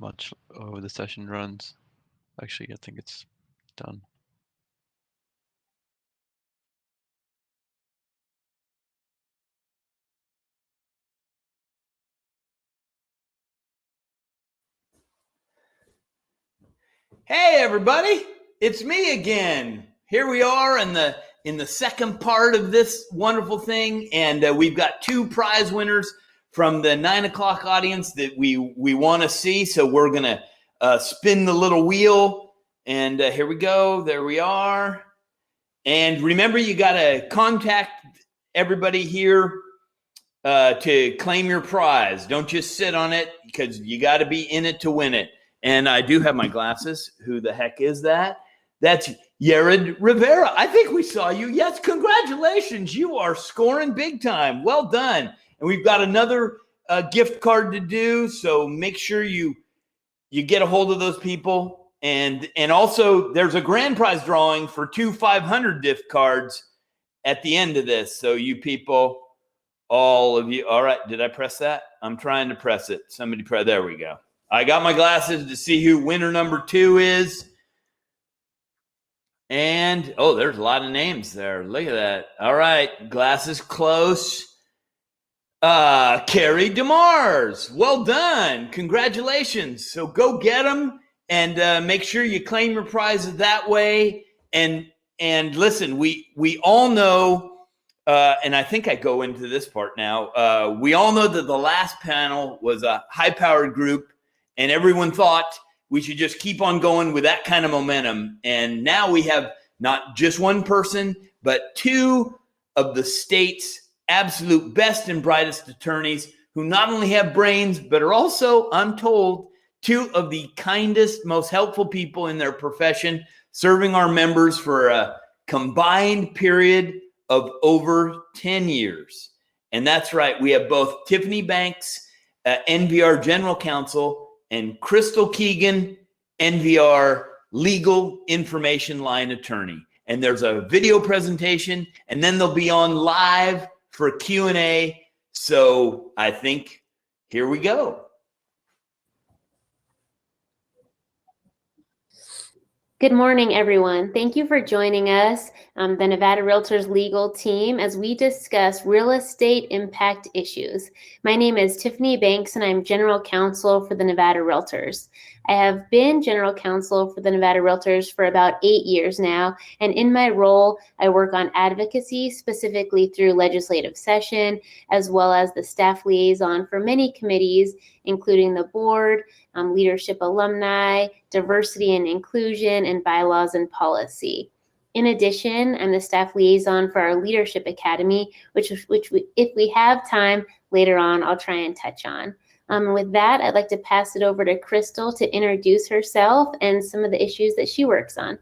much the session runs. Actually, I think it's done. Hey everybody, it's me again. Here we are in the second part of this wonderful thing, and we've got two prize winners from the 9 o'clock audience that we want to see. So we're gonna spin the little wheel, and here we go. There we are. And remember, you got to contact everybody here to claim your prize. Don't just sit on it, because you got to be in it to win it. And I do have my glasses. Who the heck is that? That's Yared Rivera. I think we saw you. Yes, congratulations. You are scoring big time. Well done. And we've got another gift card to do. So make sure you get a hold of those people. And also, there's a grand prize drawing for 2 500 gift cards at the end of this. So you people, all of you. All right. Did I press that? I'm trying to press it. Somebody press. There we go. I got my glasses to see who winner number 2 is. And, oh, there's a lot of names there. Look at that. All right. Glasses close. Carrie DeMars. Well done. Congratulations. So go get them and make sure you claim your prizes that way. And listen, we all know, and I think I go into this part now. We all know that the last panel was a high-powered group, and everyone thought we should just keep on going with that kind of momentum. And now we have not just one person, but 2 of the state's absolute best and brightest attorneys who not only have brains, but are also, I'm told, 2 of the kindest, most helpful people in their profession, serving our members for a combined period of over 10 years. And that's right. We have both Tiffany Banks, NVR General Counsel, and Christal Keegan, NVR Legal Information Line Attorney. And there's a video presentation, and then they'll be on live for Q&A. So I think here we go. Good morning, everyone. Thank you for joining us, the Nevada Realtors legal team, as we discuss real estate impact issues. My name is Tiffany Banks, and I'm General Counsel for the Nevada Realtors. I have been General Counsel for the Nevada Realtors for about 8 years now, and in my role, I work on advocacy, specifically through legislative session, as well as the staff liaison for many committees, including the board, leadership alumni, diversity and inclusion, and bylaws and policy. In addition, I'm the staff liaison for our Leadership Academy, which if we have time later on, I'll try and touch on. With that, I'd like to pass it over to Christal to introduce herself and some of the issues that she works on.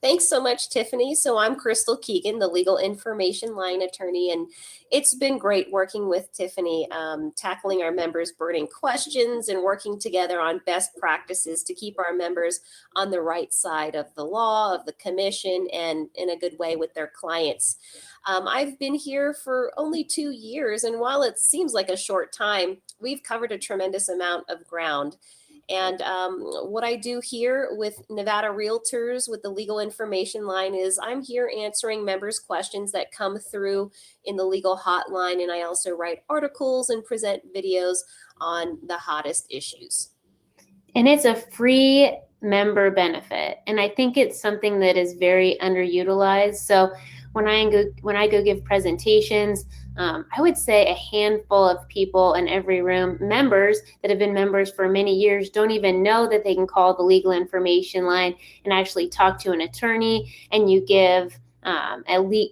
Thanks so much, Tiffany. So I'm Christal Keegan, the Legal Information Line Attorney, and it's been great working with Tiffany, tackling our members' burning questions and working together on best practices to keep our members on the right side of the law, of the commission, and in a good way with their clients. I've been here for only 2 years, and while it seems like a short time, we've covered a tremendous amount of ground. And what I do here with Nevada Realtors with the Legal Information Line is I'm here answering members' questions that come through in the legal hotline. And I also write articles and present videos on the hottest issues. And it's a free member benefit. And I think it's something that is very underutilized. So when I go give presentations, I would say a handful of people in every room, members that have been members for many years, don't even know that they can call the Legal Information Line and actually talk to an attorney, and you give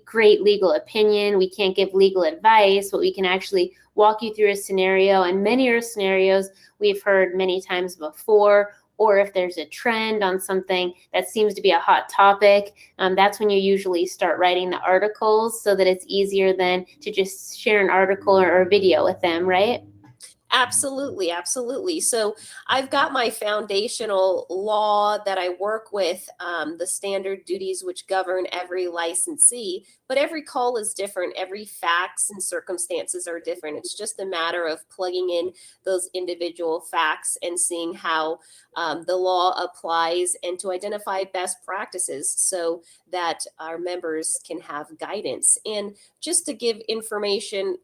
great legal opinion. We can't give legal advice, but we can actually walk you through a scenario, and many of scenarios we've heard many times before. Or if there's a trend on something that seems to be a hot topic, that's when you usually start writing the articles so that it's easier than to just share an article or a video with them, right? Absolutely, absolutely. So I've got my foundational law that I work with, the standard duties which govern every licensee, but every call is different. Every facts and circumstances are different. It's just a matter of plugging in those individual facts and seeing how the law applies, and to identify best practices so that our members can have guidance. And just to give information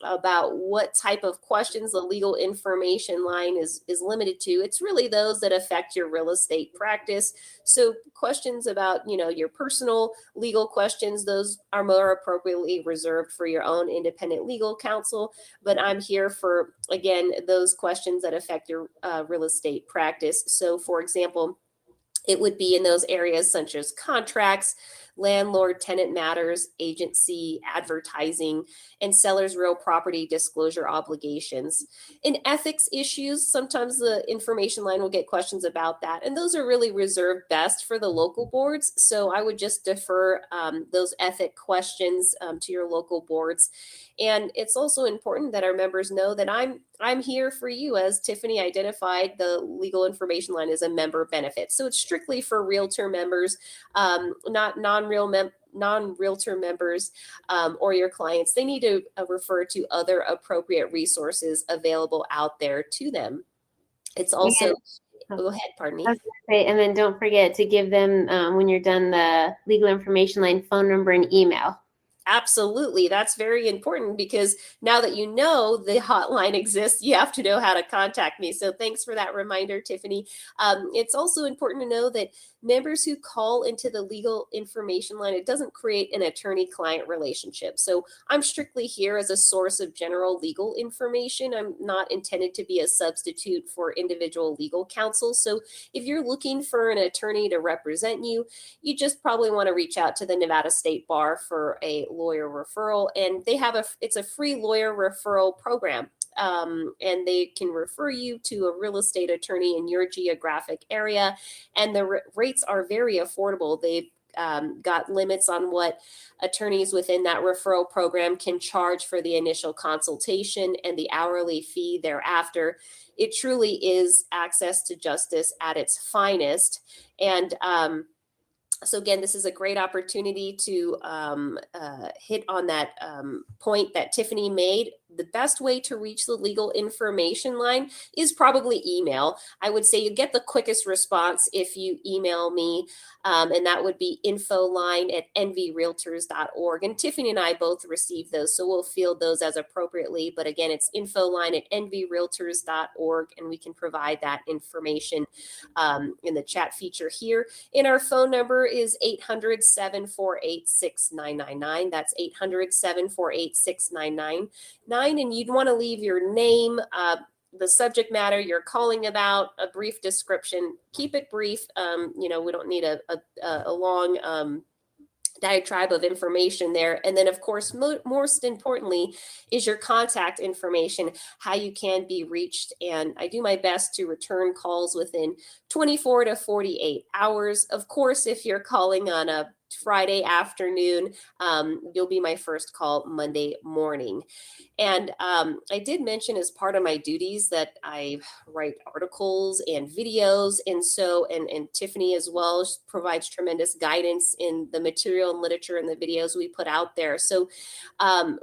about what type of questions the legal information line is limited to, it's really those that affect your real estate practice. So questions about, your personal legal questions, those are more appropriately reserved for your own independent legal counsel. But I'm here for, again, those questions that affect your real estate practice. So for example, it would be in those areas such as contracts, landlord tenant matters, agency, advertising, and seller's real property disclosure obligations. In ethics issues, sometimes the information line will get questions about that, and those are really reserved best for the local boards. So I would just defer those ethic questions to your local boards. And it's also important that our members know that I'm here for you. As Tiffany identified, the legal information line is a member benefit. So it's strictly for Realtor members, not non-Realtor members or your clients. They need to refer to other appropriate resources available out there to them. It's also, go ahead, pardon me. I was gonna say, and then don't forget to give them, when you're done, the legal information line phone number and email. Absolutely. That's very important, because now that you know the hotline exists, you have to know how to contact me. So thanks for that reminder, Tiffany. It's also important to know that members who call into the legal information line, it doesn't create an attorney-client relationship. So I'm strictly here as a source of general legal information. I'm not intended to be a substitute for individual legal counsel. So if you're looking for an attorney to represent you, you just probably want to reach out to the Nevada State Bar for a lawyer referral. And they have it's a free lawyer referral program. And they can refer you to a real estate attorney in your geographic area. And the rates are very affordable. They've got limits on what attorneys within that referral program can charge for the initial consultation and the hourly fee thereafter. It truly is access to justice at its finest. And so again, this is a great opportunity to hit on that point that Tiffany made. The best way to reach the legal information line is probably email. I would say you get the quickest response if you email me, and that would be infoline@nvrealtors.org. And Tiffany and I both receive those, so we'll field those as appropriately. But again, it's infoline@nvrealtors.org, and we can provide that information in the chat feature here. And our phone number is 800-748-6999. That's 800-748-6999. And you'd want to leave your name, the subject matter you're calling about, a brief description. Keep it brief. We don't need a long diatribe of information there. And then, of course, most importantly is your contact information, how you can be reached. And I do my best to return calls within 24 to 48 hours. Of course, if you're calling on a Friday afternoon, you'll be my first call Monday morning. And I did mention as part of my duties that I write articles and videos. And so, and Tiffany as well provides tremendous guidance in the material and literature and the videos we put out there. So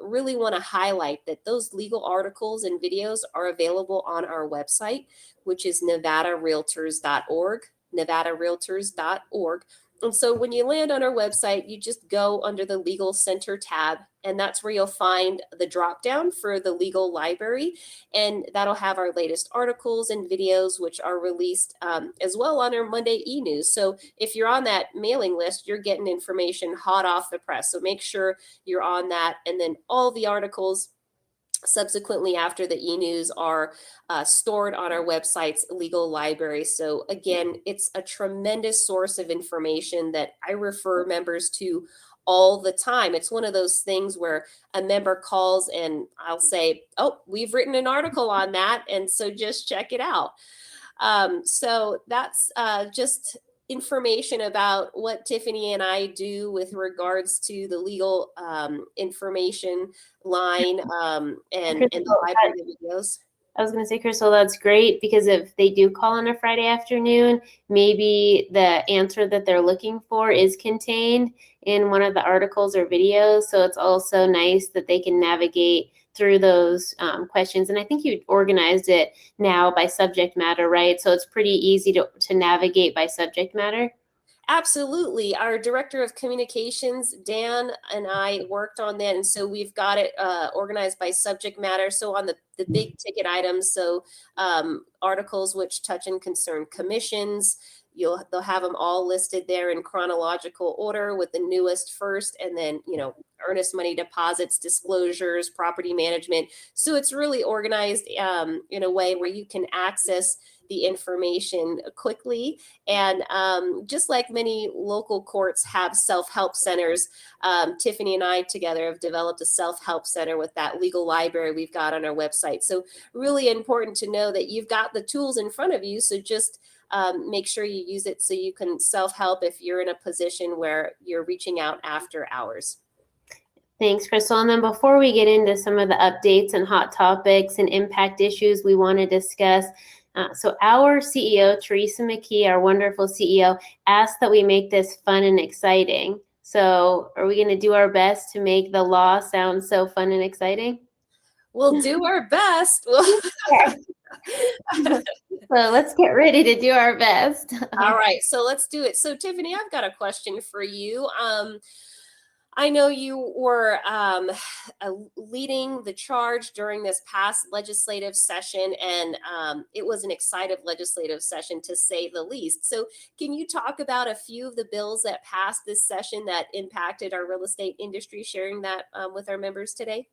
really want to highlight that those legal articles and videos are available on our website, which is NevadaRealtors.org, NevadaRealtors.org. And so when you land on our website, you just go under the Legal Center tab, and that's where you'll find the drop down for the legal library. And that'll have our latest articles and videos, which are released as well on our Monday e-news. So if you're on that mailing list, you're getting information hot off the press. So make sure you're on that. And then all the articles subsequently after the e-news are stored on our website's legal library. So again, it's a tremendous source of information that I refer members to all the time. It's one of those things where a member calls and I'll say, oh, we've written an article on that, and so just check it out. So that's just information about what Tiffany and I do with regards to the legal information line and the library videos. I was going to say, Christal, that's great, because if they do call on a Friday afternoon, maybe the answer that they're looking for is contained in one of the articles or videos. So it's also nice that they can navigate through those questions. And I think you organized it now by subject matter, right? So it's pretty easy to navigate by subject matter. Absolutely. Our director of communications, Dan, and I worked on that. And so we've got it organized by subject matter. So on the big ticket items, so articles which touch and concern commissions, they'll have them all listed there in chronological order, with the newest first, and then, earnest money deposits, disclosures, property management. So it's really organized in a way where you can access the information quickly. And just like many local courts have self-help centers, Tiffany and I together have developed a self-help center with that legal library we've got on our website. So really important to know that you've got the tools in front of you. So just make sure you use it so you can self-help if you're in a position where you're reaching out after hours. Thanks, Christal. And then before we get into some of the updates and hot topics and impact issues we want to discuss, so our CEO, Teresa McKee, our wonderful CEO, asked that we make this fun and exciting. So are we going to do our best to make the law sound so fun and exciting? We'll do our best. So let's get ready to do our best. All right, so let's do it. So Tiffany, I've got a question for you. I know you were leading the charge during this past legislative session, and it was an exciting legislative session, to say the least. So can you talk about a few of the bills that passed this session that impacted our real estate industry, sharing that with our members today?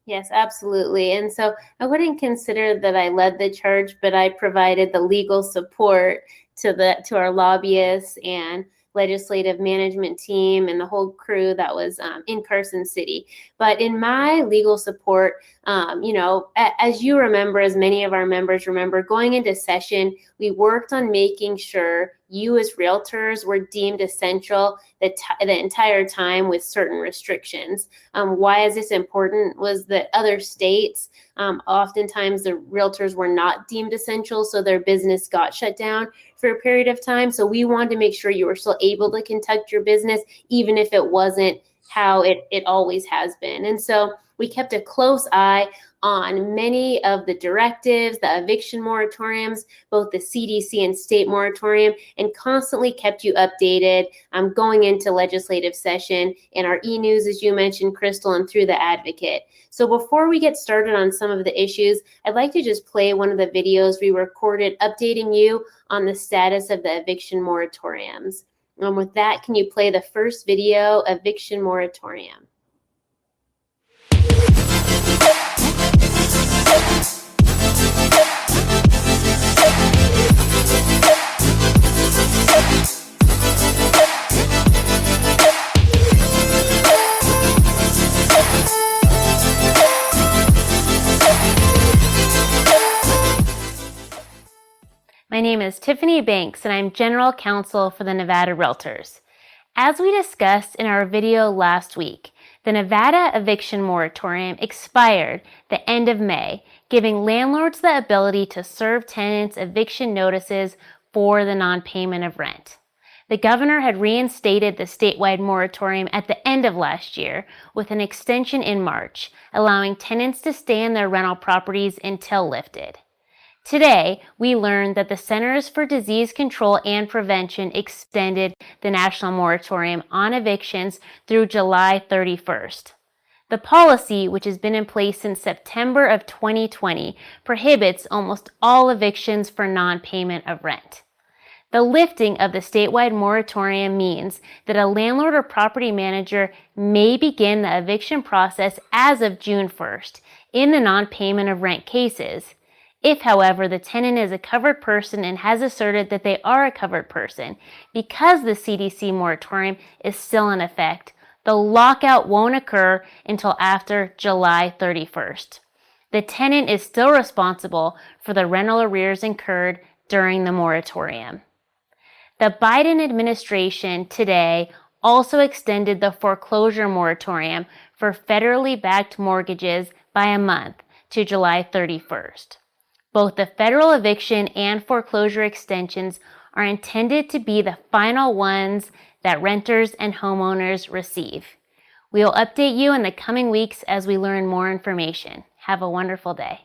Yes, absolutely. And so I wouldn't consider that I led the charge, but I provided the legal support to our lobbyists and legislative management team and the whole crew that was in Carson City. But in my legal support, as you remember, as many of our members remember, going into session, we worked on making sure you as realtors were deemed essential the entire time with certain restrictions. Why is this important? Was that other states, oftentimes the realtors were not deemed essential, so their business got shut down for a period of time. So we wanted to make sure you were still able to conduct your business, even if it wasn't how it always has been. And so we kept a close eye on many of the directives, the eviction moratoriums, both the CDC and state moratorium, and constantly kept you updated going into legislative session in our e-news, as you mentioned, Christal, and through the Advocate. So before we get started on some of the issues, I'd like to just play one of the videos we recorded updating you on the status of the eviction moratoriums. With that, can you play the first video, Eviction Moratorium? My name is Tiffany Banks, and I'm General Counsel for the Nevada Realtors. As we discussed in our video last week, the Nevada eviction moratorium expired the end of May, giving landlords the ability to serve tenants eviction notices for the non-payment of rent. The governor had reinstated the statewide moratorium at the end of last year with an extension in March, allowing tenants to stay in their rental properties until lifted. Today, we learned that the Centers for Disease Control and Prevention extended the national moratorium on evictions through July 31st. The policy, which has been in place since September of 2020, prohibits almost all evictions for non-payment of rent. The lifting of the statewide moratorium means that a landlord or property manager may begin the eviction process as of June 1st in the non-payment of rent cases. If, however, the tenant is a covered person and has asserted that they are a covered person, because the CDC moratorium is still in effect, the lockout won't occur until after July 31st. The tenant is still responsible for the rental arrears incurred during the moratorium. The Biden administration today also extended the foreclosure moratorium for federally backed mortgages by a month to July 31st. Both the federal eviction and foreclosure extensions are intended to be the final ones that renters and homeowners receive. We will update you in the coming weeks as we learn more information. Have a wonderful day.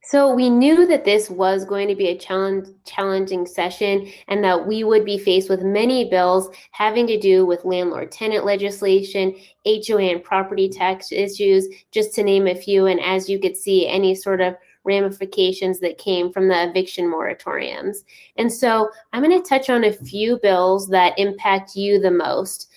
So we knew that this was going to be a challenging session and that we would be faced with many bills having to do with landlord-tenant legislation, HOA and property tax issues, just to name a few. And as you could see, any sort of ramifications that came from the eviction moratoriums. And so I'm going to touch on a few bills that impact you the most.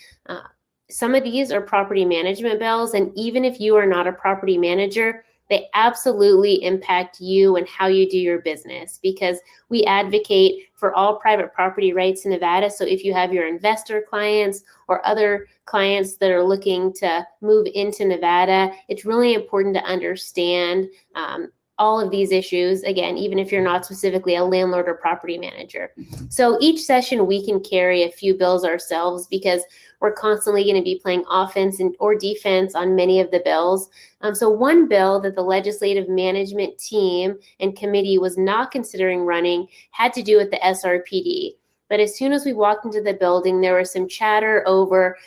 Some of these are property management bills, and even if you are not a property manager, they absolutely impact you and how you do your business, because we advocate for all private property rights in Nevada. So if you have your investor clients or other clients that are looking to move into Nevada, it's really important to understand all of these issues, again, even if you're not specifically a landlord or property manager. So each session we can carry a few bills ourselves because we're constantly going to be playing offense or defense on many of the bills. So one bill that the legislative management team and committee was not considering running had to do with the SRPD. But as soon as we walked into the building, there was some chatter over,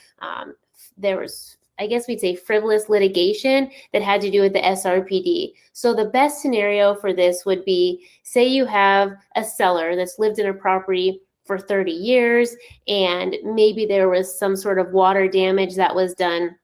I guess we'd say frivolous litigation that had to do with the SRPD. So the best scenario for this would be, say you have a seller that's lived in a property for 30 years, and maybe there was some sort of water damage that was done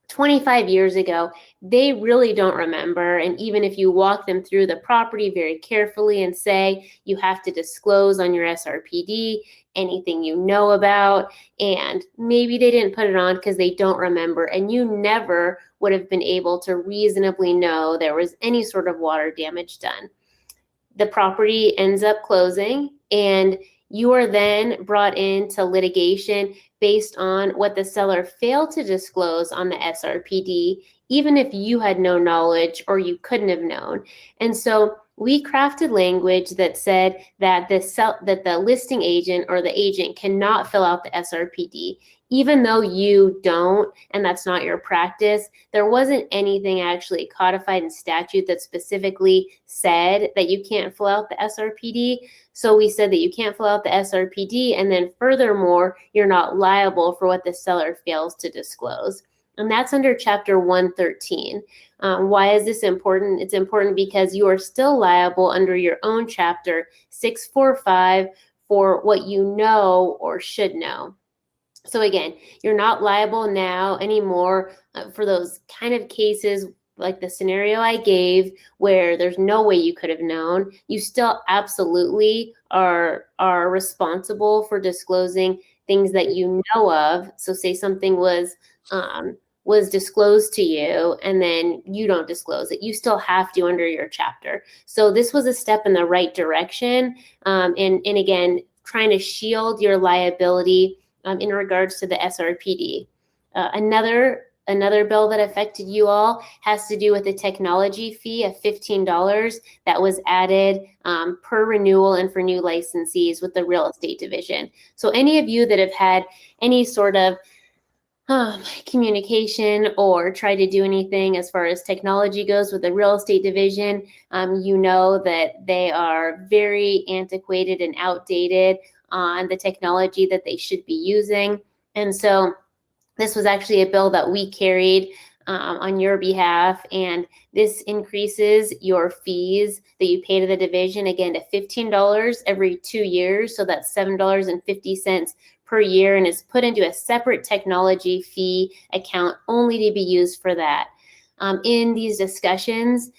25 years ago. They really don't remember. And even if you walk them through the property very carefully and say you have to disclose on your SRPD anything you know about, and maybe they didn't put it on because they don't remember, and you never would have been able to reasonably know there was any sort of water damage done. The property ends up closing, and you are then brought into litigation based on what the seller failed to disclose on the SRPD, even if you had no knowledge or you couldn't have known. And so we crafted language that said that the listing agent or the agent cannot fill out the SRPD, even though you don't, and that's not your practice. There wasn't anything actually codified in statute that specifically said that you can't fill out the SRPD. So we said that you can't fill out the SRPD, and then furthermore, you're not liable for what the seller fails to disclose. And that's under Chapter 113. Why is this important? It's important because you are still liable under your own Chapter 645 for what you know or should know. So again, you're not liable now anymore for those kind of cases like the scenario I gave where there's no way you could have known. You still absolutely are responsible for disclosing things that you know of. So say something was disclosed to you and then you don't disclose it, you still have to under your chapter. So this was a step in the right direction, and again, trying to shield your liability in regards to the SRPD. Another bill that affected you all has to do with the technology fee of $15 that was added per renewal and for new licensees with the real estate division. So any of you that have had any sort of communication or try to do anything as far as technology goes with the real estate division, you know that they are very antiquated and outdated on the technology that they should be using. And so this was actually a bill that we carried on your behalf, and this increases your fees that you pay to the division again to $15 every 2 years. So that's $7.50 per year, and is put into a separate technology fee account only to be used for that. In these discussions,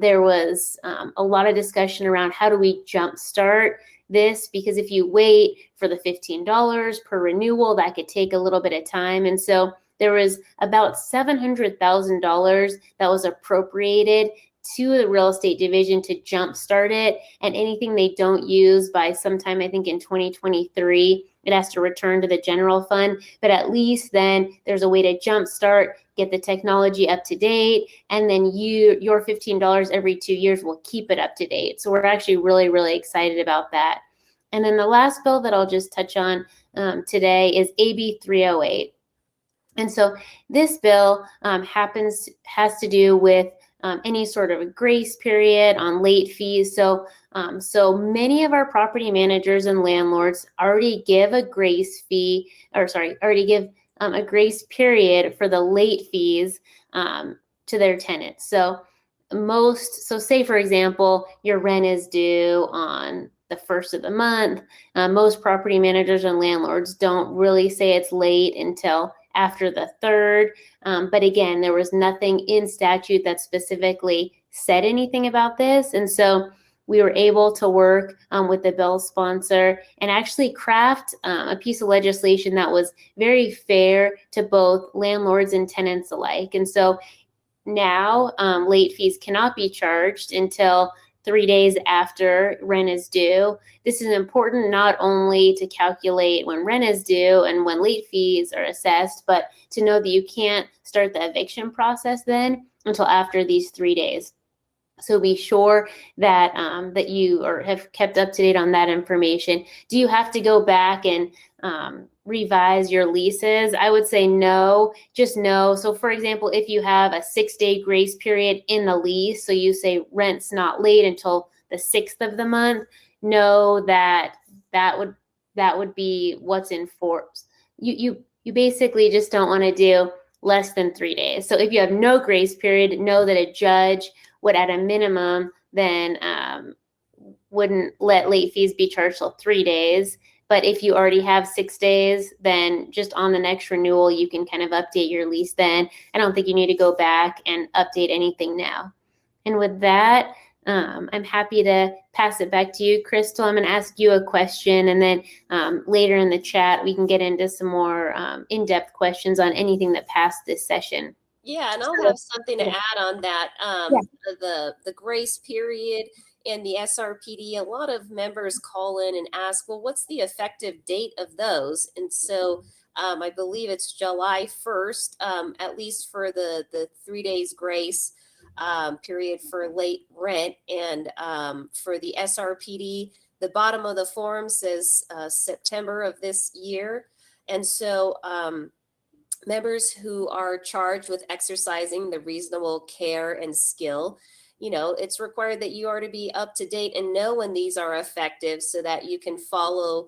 there was a lot of discussion around how do we jumpstart this, because if you wait for the $15 per renewal, that could take a little bit of time. And so there was about $700,000 that was appropriated to the real estate division to jumpstart it. And anything they don't use by sometime, I think in 2023, it has to return to the general fund. But at least then there's a way to jumpstart, get the technology up to date, and then your $15 every 2 years will keep it up to date. So we're actually really, really excited about that. And then the last bill that I'll just touch on today is AB 308. And so this bill has to do with any sort of a grace period on late fees. So many of our property managers and landlords already give a grace fee, already give a grace period for the late fees to their tenants. So say for example, your rent is due on the first of the month. Most property managers and landlords don't really say it's late until after the third. But again, there was nothing in statute that specifically said anything about this. And so we were able to work with the bill sponsor and actually craft a piece of legislation that was very fair to both landlords and tenants alike. And so now late fees cannot be charged until 3 days after rent is due. This is important not only to calculate when rent is due and when late fees are assessed, but to know that you can't start the eviction process then until after these 3 days. So be sure that that you have kept up to date on that information. Do you have to go back and revise your leases? I would say no, just no. So for example, if you have a 6-day grace period in the lease, so you say rent's not late until the 6th of the month, know that would be what's in force. You basically just don't want to do less than 3 days. So if you have no grace period, know that a judge would at a minimum then wouldn't let late fees be charged till 3 days. But if you already have 6 days, then just on the next renewal, you can kind of update your lease then. I don't think you need to go back and update anything now. And with that, I'm happy to pass it back to you, Christal. I'm going to ask you a question, and then later in the chat, we can get into some more in-depth questions on anything that passed this session. Yeah, and I'll have something to add on that. The grace period and the SRPD, a lot of members call in and ask, well, what's the effective date of those? And so I believe it's July 1st, at least for the 3 days grace period for late rent. And for the SRPD, the bottom of the form says September of this year. And so members who are charged with exercising the reasonable care and skill, it's required that you are to be up to date and know when these are effective so that you can follow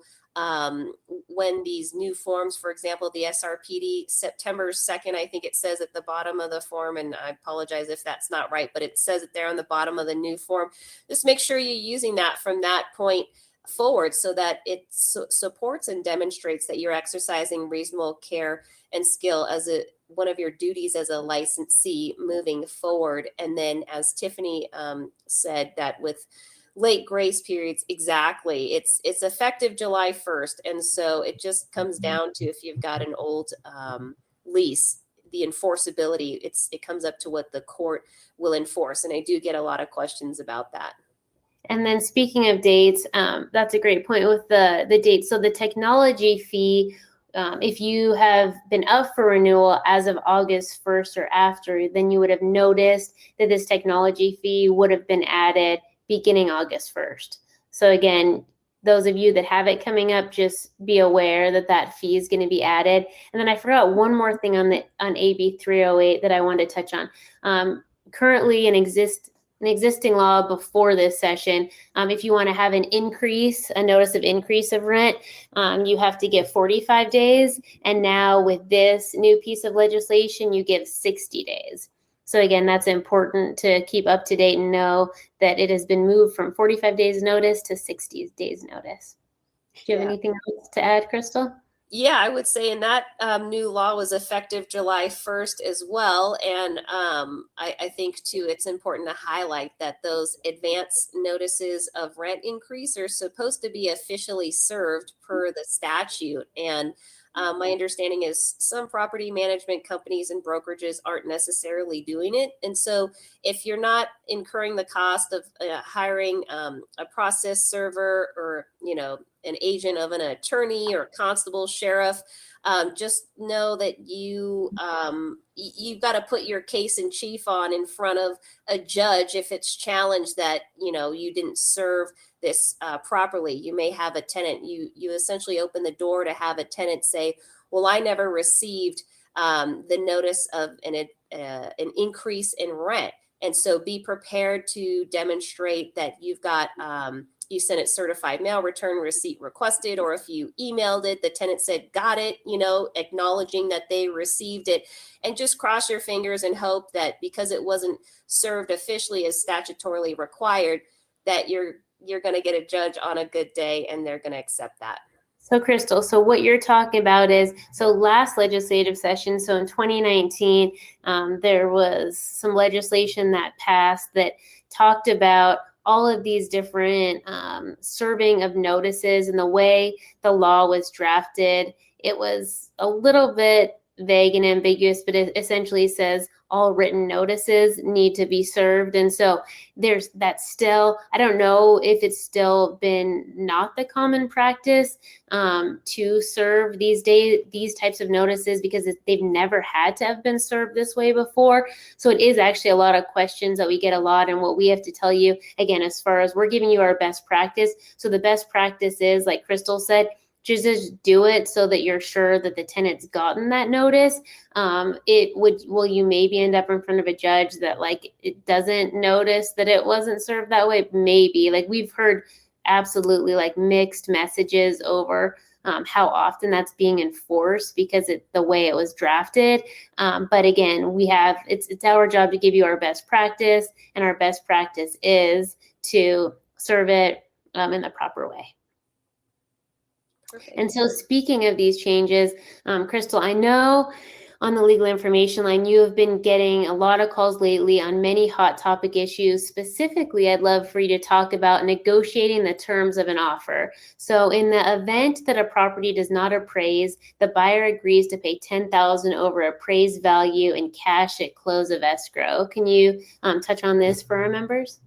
when these new forms, for example, the SRPD, September 2nd, I think it says at the bottom of the form, and I apologize if that's not right, but it says it there on the bottom of the new form. Just make sure you're using that from that point forward so that it supports and demonstrates that you're exercising reasonable care and skill as one of your duties as a licensee moving forward. And then as Tiffany said, that with late grace periods, exactly, it's effective July 1st. And so it just comes down to if you've got an old lease, the enforceability, it comes up to what the court will enforce. And I do get a lot of questions about that. And then speaking of dates, that's a great point with the dates. So the technology fee, if you have been up for renewal as of August 1st or after, then you would have noticed that this technology fee would have been added beginning August 1st. So again, those of you that have it coming up, just be aware that that fee is going to be added. And then I forgot one more thing on AB 308 that I wanted to touch on. Currently an existing law before this session, if you want to have an increase, a notice of increase of rent, you have to give 45 days. And now with this new piece of legislation, you give 60 days. So again, that's important to keep up to date and know that it has been moved from 45 days notice to 60 days notice. Do you have anything else to add, Christal? Yeah, I would say, and that new law was effective July 1st as well. And I think, too, it's important to highlight that those advance notices of rent increase are supposed to be officially served per the statute. And My understanding is some property management companies and brokerages aren't necessarily doing it. And so if you're not incurring the cost of hiring a process server or, an agent of an attorney or constable, sheriff, just know that you've got to put your case in chief on in front of a judge if it's challenged that you didn't serve this properly. You may have a tenant. You essentially open the door to have a tenant say, "Well, I never received the notice of an increase in rent," and so be prepared to demonstrate that you've got. You sent it certified mail, return receipt requested, or if you emailed it, the tenant said, got it, acknowledging that they received it, and just cross your fingers and hope that because it wasn't served officially as statutorily required, that you're going to get a judge on a good day and they're going to accept that. So Christal, so what you're talking about is, so last legislative session, so in 2019, there was some legislation that passed that talked about all of these different serving of notices, and the way the law was drafted, it was a little bit vague and ambiguous, but it essentially says all written notices need to be served. And so there's that still, I don't know if it's still been not the common practice to serve these types of notices, because they've never had to have been served this way before. So it is actually a lot of questions that we get a lot. And what we have to tell you, again, as far as we're giving you our best practice. So the best practice is, like Christal said, just do it so that you're sure that the tenant's gotten that notice. You maybe end up in front of a judge that it doesn't notice that it wasn't served that way. Maybe we've heard absolutely mixed messages over how often that's being enforced because the way it was drafted. But again, it's our job to give you our best practice, and our best practice is to serve it in the proper way. Perfect. And so speaking of these changes, Christal, I know on the legal information line, you have been getting a lot of calls lately on many hot topic issues. Specifically, I'd love for you to talk about negotiating the terms of an offer. So in the event that a property does not appraise, the buyer agrees to pay $10,000 over appraised value in cash at close of escrow. Can you touch on this for our members?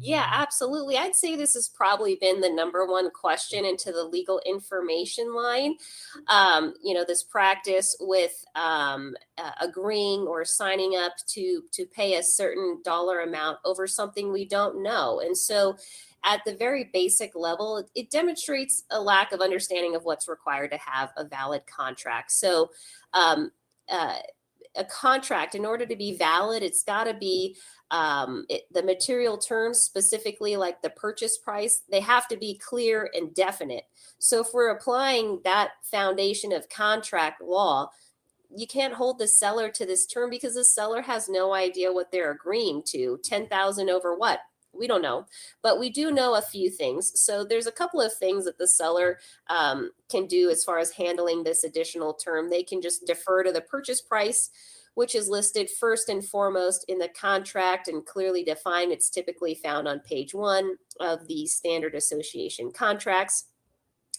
Yeah, absolutely. I'd say this has probably been the number one question into the legal information line. This practice with agreeing or signing up to pay a certain dollar amount over something we don't know. And so at the very basic level, it demonstrates a lack of understanding of what's required to have a valid contract. So a contract, in order to be valid, it's got to be the material terms, specifically like the purchase price, they have to be clear and definite. So if we're applying that foundation of contract law, you can't hold the seller to this term because the seller has no idea what they're agreeing to. 10,000 over what? We don't know, but we do know a few things. So there's a couple of things that the seller can do as far as handling this additional term. They can just defer to the purchase price, which is listed first and foremost in the contract and clearly defined. It's typically found on page 1 of the standard association contracts.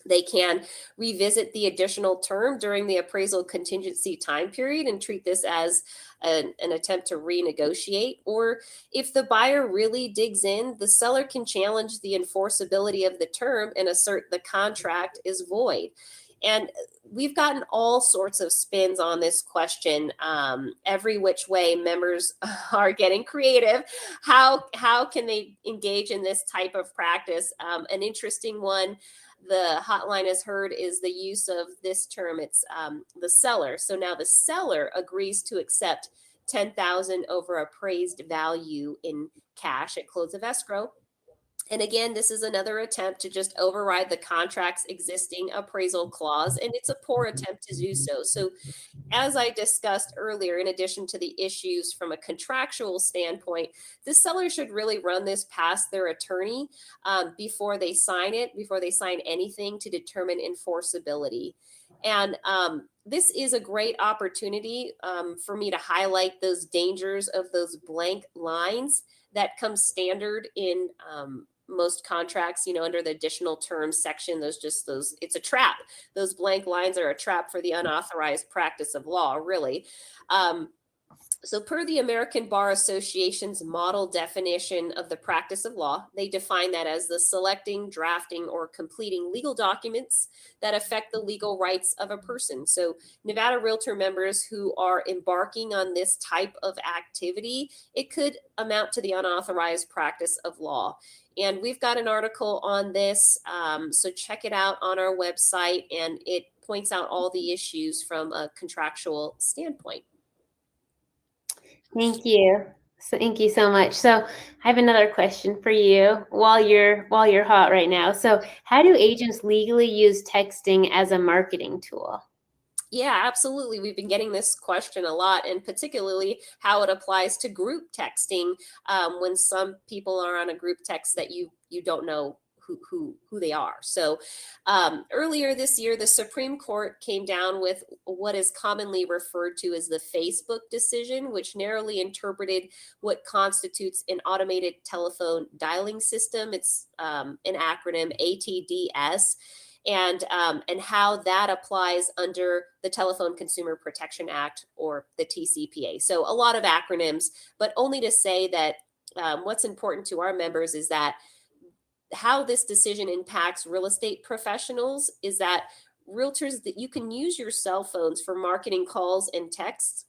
They can revisit the additional term during the appraisal contingency time period and treat this as an attempt to renegotiate. Or if the buyer really digs in, the seller can challenge the enforceability of the term and assert the contract is void. And we've gotten all sorts of spins on this question. Every which way, members are getting creative. How can they engage in this type of practice? An interesting one the hotline has heard is the use of this term. It's the seller. So now the seller agrees to accept $10,000 over appraised value in cash at close of escrow. And again, this is another attempt to just override the contract's existing appraisal clause, and it's a poor attempt to do so. So as I discussed earlier, in addition to the issues from a contractual standpoint, the seller should really run this past their attorney before they sign anything to determine enforceability. And this is a great opportunity for me to highlight those dangers of those blank lines that come standard in most contracts, under the additional terms section, it's a trap. Those blank lines are a trap for the unauthorized practice of law, really. So per the American Bar Association's model definition of the practice of law, they define that as the selecting, drafting, or completing legal documents that affect the legal rights of a person. So Nevada Realtor members who are embarking on this type of activity, it could amount to the unauthorized practice of law. And we've got an article on this, so check it out on our website, and it points out all the issues from a contractual standpoint. Thank you. So thank you so much. So I have another question for you while you're hot right now. So how do agents legally use texting as a marketing tool? Yeah, absolutely. We've been getting this question a lot, and particularly how it applies to group texting when some people are on a group text that you don't know who they are. So earlier this year, the Supreme Court came down with what is commonly referred to as the Facebook decision, which narrowly interpreted what constitutes an automated telephone dialing system. It's an acronym, ATDS. And how that applies under the Telephone Consumer Protection Act, or the TCPA. So a lot of acronyms, but only to say that what's important to our members is that how this decision impacts real estate professionals is that realtors, that you can use your cell phones for marketing calls and texts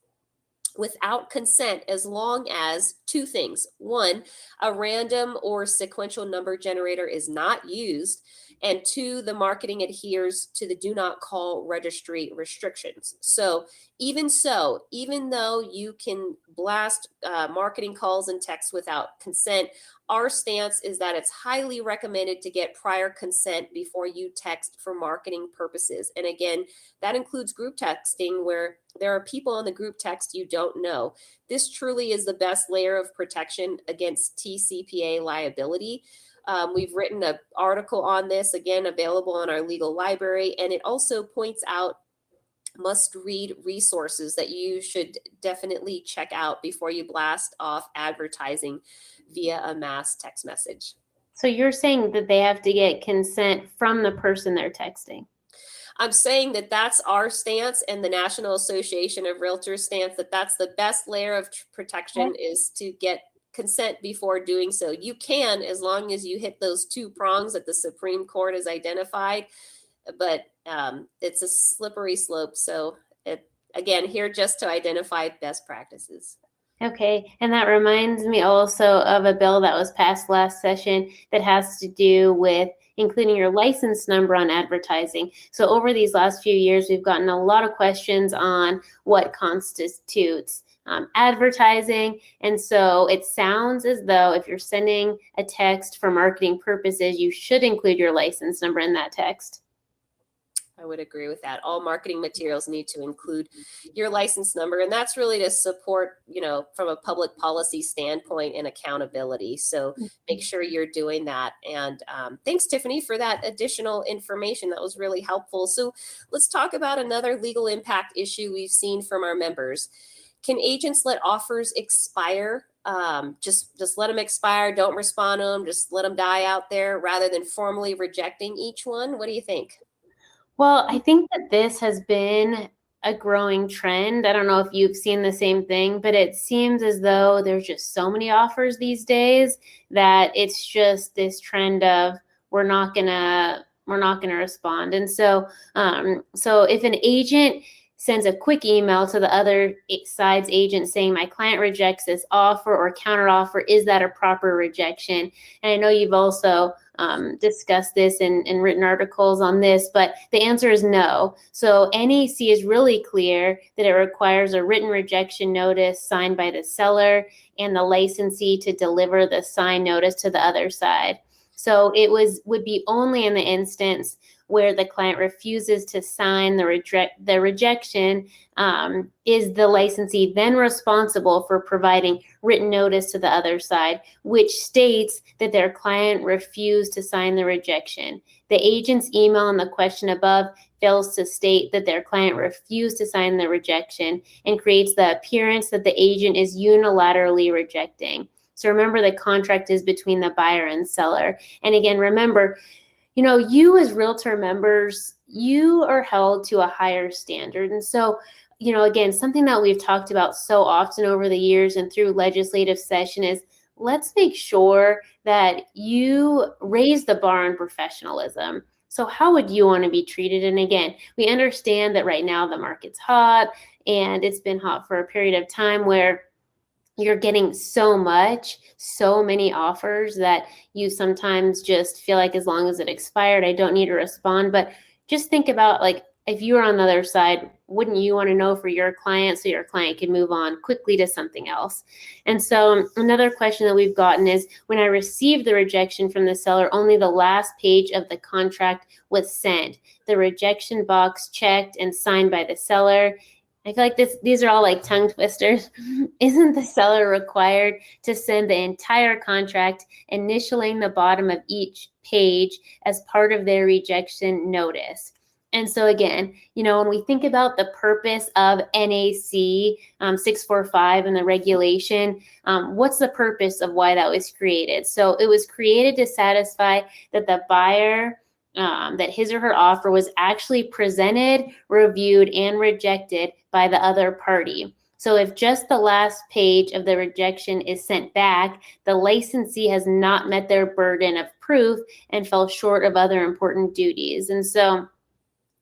without consent, as long as two things. One, a random or sequential number generator is not used. And two, the marketing adheres to the do not call registry restrictions. So even though you can blast marketing calls and texts without consent, our stance is that it's highly recommended to get prior consent before you text for marketing purposes. And again, that includes group texting, where there are people on the group text you don't know. This truly is the best layer of protection against TCPA liability. We've written an article on this, again, available on our legal library, and it also points out must-read resources that you should definitely check out before you blast off advertising via a mass text message. So you're saying that they have to get consent from the person they're texting? I'm saying that that's our stance, and the National Association of Realtors stance, that that's the best layer of protection, is to get consent before doing so. You can, as long as you hit those two prongs that the Supreme Court has identified, but it's a slippery slope. So again, here just to identify best practices. Okay, and that reminds me also of a bill that was passed last session that has to do with including your license number on advertising. So over these last few years, we've gotten a lot of questions on what constitutes advertising. And so it sounds as though if you're sending a text for marketing purposes, you should include your license number in that text. I would agree with that. All marketing materials need to include your license number, and that's really to support, from a public policy standpoint and accountability. So make sure you're doing that. And thanks, Tiffany, for that additional information. That was really helpful. So let's talk about another legal impact issue we've seen from our members. Can agents let offers expire? Just let them expire. Don't respond to them. Just let them die out there rather than formally rejecting each one. What do you think? Well, I think that this has been a growing trend. I don't know if you've seen the same thing, but it seems as though there's just so many offers these days that it's just this trend of we're not gonna respond. And so if an agent sends a quick email to the other side's agent saying my client rejects this offer or counteroffer, is that a proper rejection? And I know you've also discussed this in written articles on this, but the answer is no. So NEC is really clear that it requires a written rejection notice signed by the seller and the licensee to deliver the signed notice to the other side. So it would be only in the instance where the client refuses to sign the rejection, is the licensee then responsible for providing written notice to the other side, which states that their client refused to sign the rejection. The agent's email in the question above fails to state that their client refused to sign the rejection and creates the appearance that the agent is unilaterally rejecting. So remember, the contract is between the buyer and seller. And again, remember, you as realtor members, you are held to a higher standard. And so, again, something that we've talked about so often over the years and through legislative session is, let's make sure that you raise the bar on professionalism. So how would you want to be treated? And again, we understand that right now the market's hot, and it's been hot for a period of time where you're getting so many offers that you sometimes just feel like, as long as it expired, I don't need to respond. But just think about, like, if you were on the other side, wouldn't you want to know for your client so your client can move on quickly to something else? And so another question that we've gotten is, when I received the rejection from the seller, only the last page of the contract was sent. The rejection box checked and signed by the seller. I feel like these are all like tongue twisters. Isn't the seller required to send the entire contract, initialing the bottom of each page as part of their rejection notice? And so again, when we think about the purpose of NAC 645 and the regulation, what's the purpose of why that was created? So it was created to satisfy that the buyer, that his or her offer was actually presented, reviewed, and rejected by the other party. So if just the last page of the rejection is sent back, the licensee has not met their burden of proof and fell short of other important duties. And so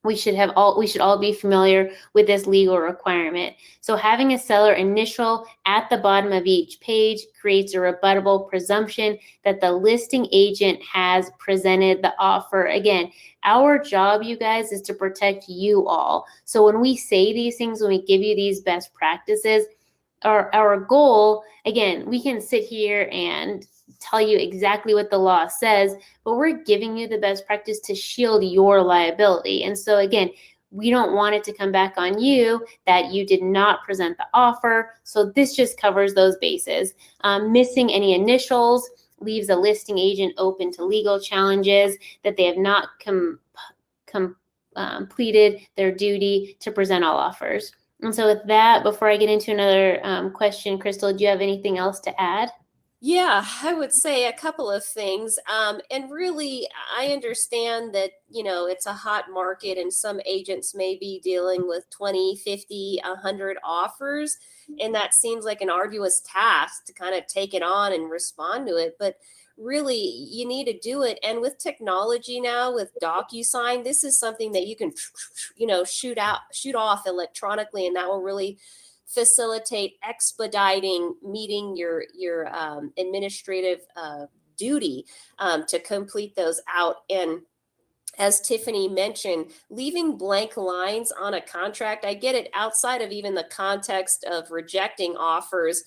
we should all be familiar with this legal requirement. So having a seller initial at the bottom of each page creates a rebuttable presumption that the listing agent has presented the offer. Again, our job, you guys, is to protect you all. So when we say these things, when we give you these best practices, our goal, again, we can sit here and tell you exactly what the law says, but we're giving you the best practice to shield your liability. And so again, we don't want it to come back on you that you did not present the offer. So this just covers those bases. Missing any initials leaves a listing agent open to legal challenges that they have not completed their duty to present all offers. And so with that, before I get into another question, Christal, do you have anything else to add? Yeah, I would say a couple of things. And really, I understand that, it's a hot market and some agents may be dealing with 20, 50, 100 offers. And that seems like an arduous task to kind of take it on and respond to it. But really, you need to do it. And with technology now, with DocuSign, this is something that you can, shoot off electronically, and that will really facilitate expediting meeting your administrative duty to complete those out. And as Tiffany mentioned, leaving blank lines on a contract, I get it, outside of even the context of rejecting offers.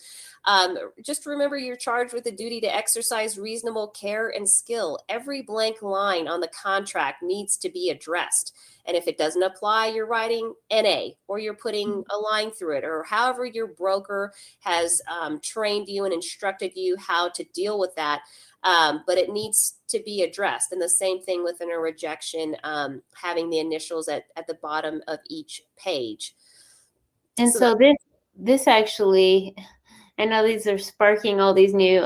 Just remember, you're charged with the duty to exercise reasonable care and skill. Every blank line on the contract needs to be addressed. And if it doesn't apply, you're writing NA, or you're putting a line through it, or however your broker has trained you and instructed you how to deal with that. But it needs to be addressed. And the same thing within a rejection, having the initials at the bottom of each page. And so this actually, I know these are sparking all these new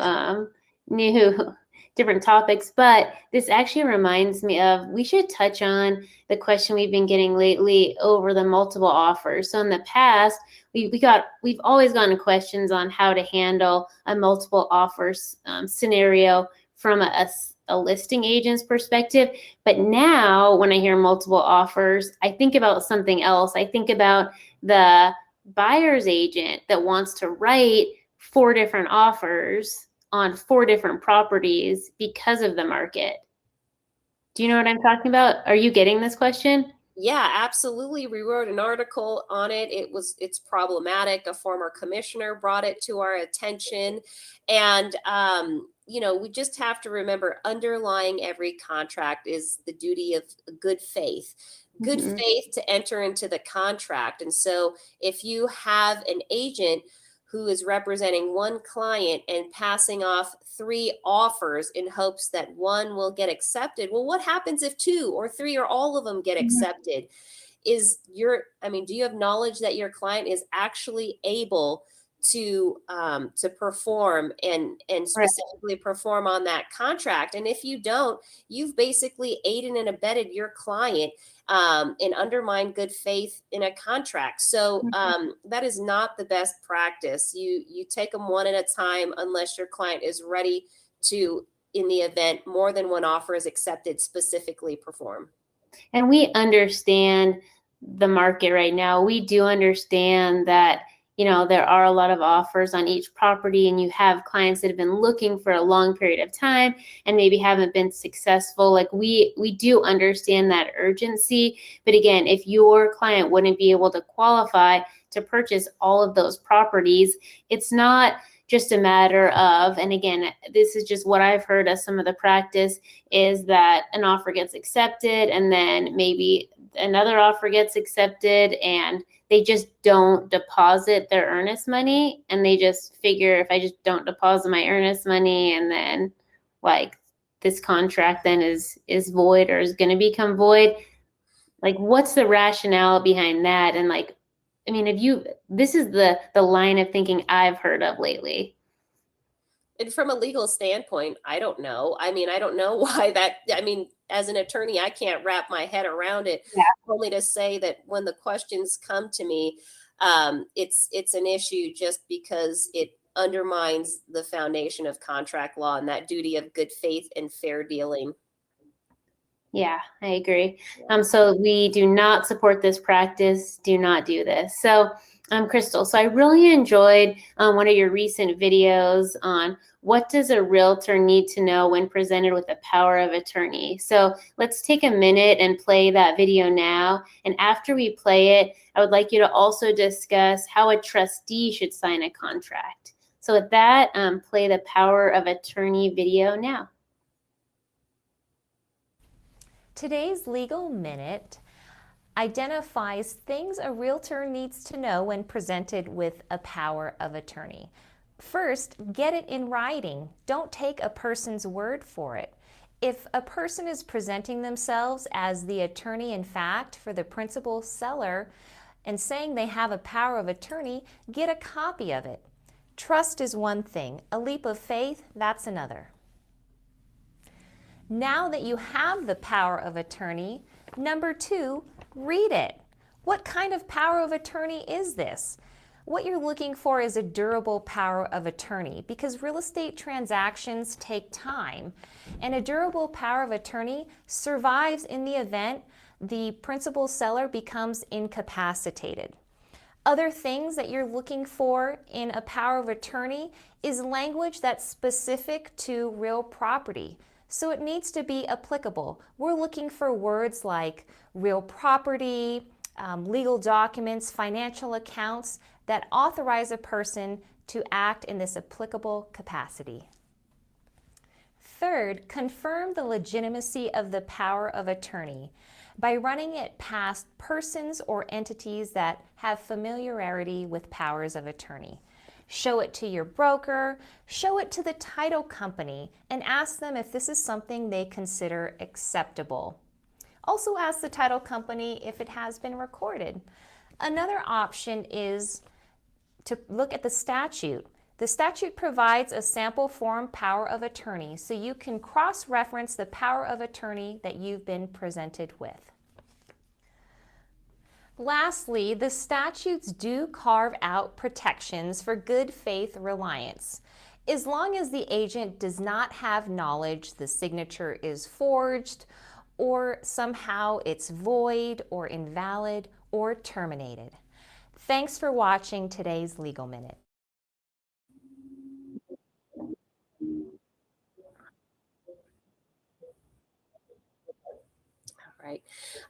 different topics, but this actually reminds me of, we should touch on the question we've been getting lately over the multiple offers. So in the past, we've always gotten questions on how to handle a multiple offers scenario from a listing agent's perspective. But now when I hear multiple offers, I think about something else. I think about the buyer's agent that wants to write 4 different offers on 4 different properties because of the market. Do you know what I'm talking about? Are you getting this question? Yeah, absolutely. We wrote an article on it. It's problematic. A former commissioner brought it to our attention. And, we just have to remember, underlying every contract is the duty of good faith. Good faith to enter into the contract. And so if you have an agent who is representing one client and passing off 3 offers in hopes that one will get accepted, well, what happens if 2 or 3 or all of them get accepted? Do you have knowledge that your client is actually able to perform and specifically perform on that contract. And if you don't, you've basically aided and abetted your client and undermined good faith in a contract. So that is not the best practice. You take them one at a time unless your client is ready to, in the event more than one offer is accepted, specifically perform. And we understand the market right now. We do understand that, you know, there are a lot of offers on each property, and you have clients that have been looking for a long period of time and maybe haven't been successful. Like we do understand that urgency. But again, if your client wouldn't be able to qualify to purchase all of those properties, it's not just a matter of, and again, this is just what I've heard as some of the practice, is that an offer gets accepted and then maybe another offer gets accepted and they just don't deposit their earnest money, and they just figure, if I just don't deposit my earnest money, and then like this contract then is void or is going to become void. Like, what's the rationale behind that? And like, I mean, this is the line of thinking I've heard of lately. And from a legal standpoint, I don't know. I mean, I don't know why that, I mean, as an attorney, I can't wrap my head around it. Yeah. Only to say that when the questions come to me, it's an issue just because it undermines the foundation of contract law and that duty of good faith and fair dealing. Yeah, I agree. So we do not support this practice. Do not do this. So Christal, so I really enjoyed one of your recent videos on what does a realtor need to know when presented with a power of attorney. So let's take a minute and play that video now. And after we play it, I would like you to also discuss how a trustee should sign a contract. So with that, play the power of attorney video now. Today's Legal Minute identifies things a realtor needs to know when presented with a power of attorney. First, get it in writing. Don't take a person's word for it. If a person is presenting themselves as the attorney in fact for the principal seller and saying they have a power of attorney, get a copy of it. Trust is one thing. A leap of faith, that's another. Now that you have the power of attorney, number 2, read it. What kind of power of attorney is this? What you're looking for is a durable power of attorney because real estate transactions take time, and a durable power of attorney survives in the event the principal seller becomes incapacitated. Other things that you're looking for in a power of attorney is language that's specific to real property. So it needs to be applicable. We're looking for words like real property, legal documents, financial accounts that authorize a person to act in this applicable capacity. Third, confirm the legitimacy of the power of attorney by running it past persons or entities that have familiarity with powers of attorney. Show it to your broker, show it to the title company, and ask them if this is something they consider acceptable. Also ask the title company if it has been recorded. Another option is to look at the statute. The statute provides a sample form power of attorney, so you can cross-reference the power of attorney that you've been presented with. Lastly, the statutes do carve out protections for good faith reliance. As long as the agent does not have knowledge the signature is forged, or somehow it's void or invalid or terminated. Thanks for watching today's Legal Minute.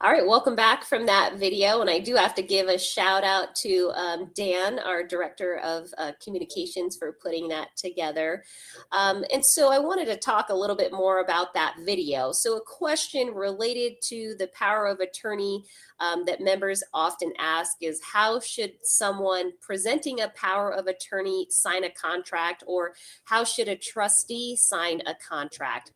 All right, welcome back from that video. And I do have to give a shout out to Dan, our Director of Communications, for putting that together. And so I wanted to talk a little bit more about that video. So a question related to the power of attorney that members often ask is, how should someone presenting a power of attorney sign a contract, or how should a trustee sign a contract?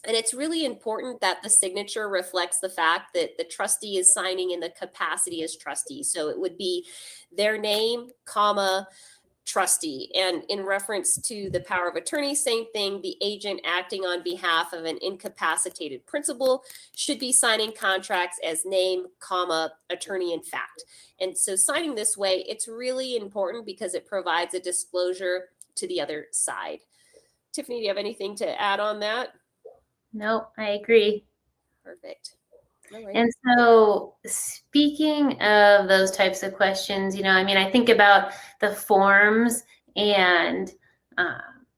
And it's really important that the signature reflects the fact that the trustee is signing in the capacity as trustee. So it would be their name, comma, trustee. And in reference to the power of attorney, same thing, the agent acting on behalf of an incapacitated principal should be signing contracts as name, comma, attorney in fact. And so signing this way, it's really important because it provides a disclosure to the other side. Tiffany, do you have anything to add on that? Nope, I agree. Perfect. All right. And so speaking of those types of questions, I mean, I think about the forms, and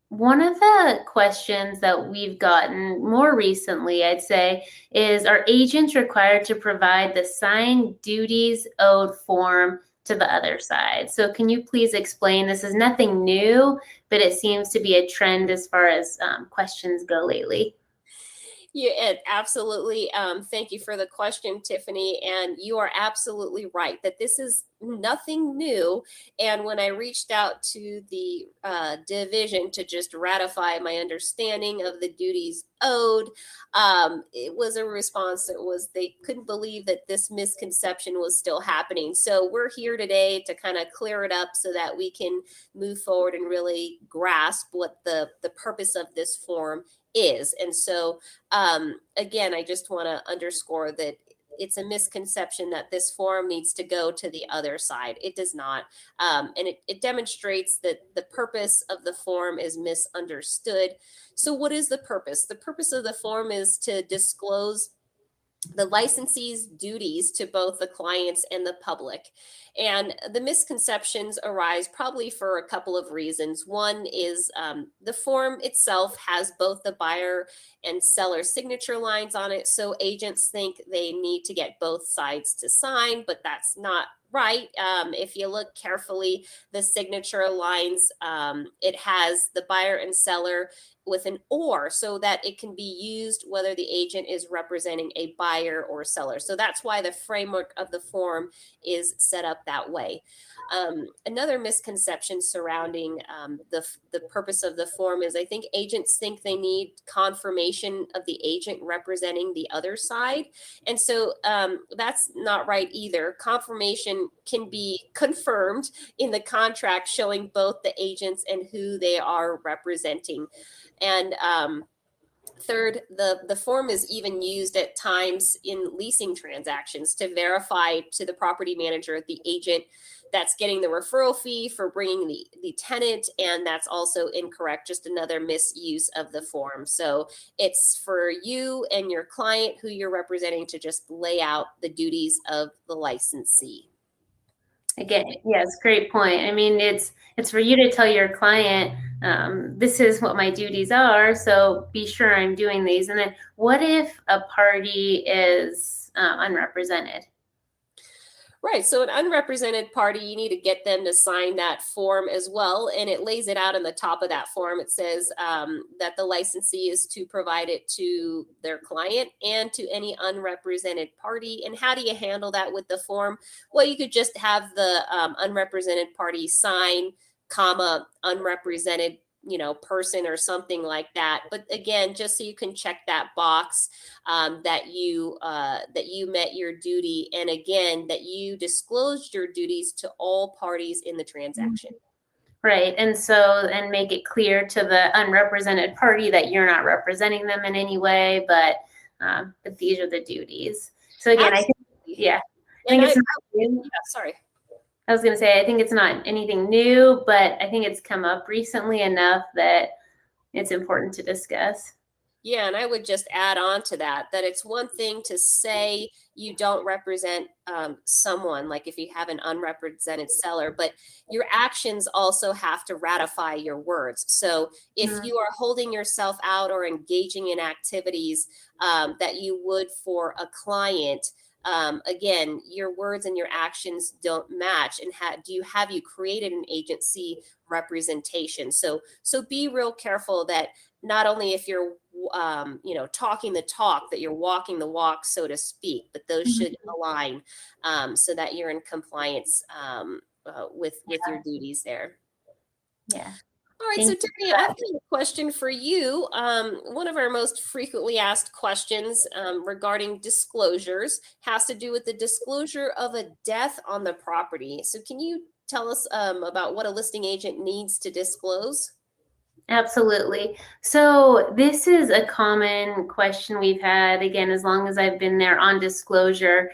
one of the questions that we've gotten more recently, I'd say, is, are agents required to provide the signed duties owed form to the other side? So can you please explain? This is nothing new, but it seems to be a trend as far as questions go lately. Yeah, absolutely. Thank you for the question, Tiffany. And you are absolutely right that this is nothing new. And when I reached out to the division to just ratify my understanding of the duties owed, it was a response that was they couldn't believe that this misconception was still happening. So we're here today to kind of clear it up so that we can move forward and really grasp what the purpose of this form is. And so again, I just want to underscore that it's a misconception that this form needs to go to the other side. It does not. And it demonstrates that the purpose of the form is misunderstood. So what is the purpose? The purpose of the form is to disclose the licensee's duties to both the clients and the public. And the misconceptions arise probably for a couple of reasons. One is the form itself has both the buyer and seller signature lines on it. So agents think they need to get both sides to sign, but that's not right. If you look carefully, the signature lines, it has the buyer and seller with an or, so that it can be used whether the agent is representing a buyer or seller. So that's why the framework of the form is set up that way. Another misconception surrounding the purpose of the form is I think agents think they need confirmation of the agent representing the other side. And so that's not right either. Confirmation can be confirmed in the contract showing both the agents and who they are representing. And third, the form is even used at times in leasing transactions to verify to the property manager, the agent that's getting the referral fee for bringing the tenant, and that's also incorrect, just another misuse of the form. So it's for you and your client who you're representing to just lay out the duties of the licensee. Again, yes, great point. I mean, it's for you to tell your client, this is what my duties are, so be sure I'm doing these. And then what if a party is unrepresented? Right. So an unrepresented party, you need to get them to sign that form as well. And it lays it out in the top of that form. It says that the licensee is to provide it to their client and to any unrepresented party. And how do you handle that with the form? Well, you could just have the unrepresented party sign, comma, unrepresented person or something like that. But again, just so you can check that box that you met your duty, and again that you disclosed your duties to all parties in the transaction. Right. And make it clear to the unrepresented party that you're not representing them in any way, but these are the duties. So again, Absolutely. Sorry. I was going to say, I think it's not anything new, but I think it's come up recently enough that it's important to discuss. Yeah, and I would just add on to that it's one thing to say you don't represent someone, like if you have an unrepresented seller, but your actions also have to ratify your words. So if you are holding yourself out or engaging in activities that you would for a client, again, your words and your actions don't match. And have you created an agency representation? So be real careful that not only if you're talking the talk, that you're walking the walk, so to speak, but those should align so that you're in compliance with your duties there. Yeah. All right, so Thank you. Tiffany, I've got a question for you. One of our most frequently asked questions regarding disclosures has to do with the disclosure of a death on the property. So can you tell us about what a listing agent needs to disclose? Absolutely. So this is a common question we've had, again, as long as I've been there, on disclosure.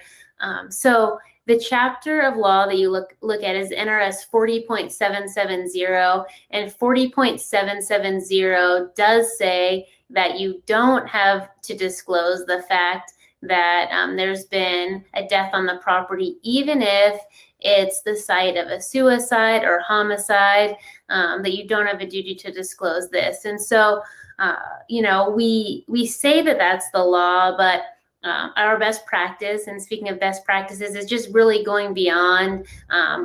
So the chapter of law that you look at is NRS 40.770, and 40.770 does say that you don't have to disclose the fact that there's been a death on the property, even if it's the site of a suicide or homicide, that you don't have a duty to disclose this. And so, we say that that's the law, but our best practice, and speaking of best practices, is just really going beyond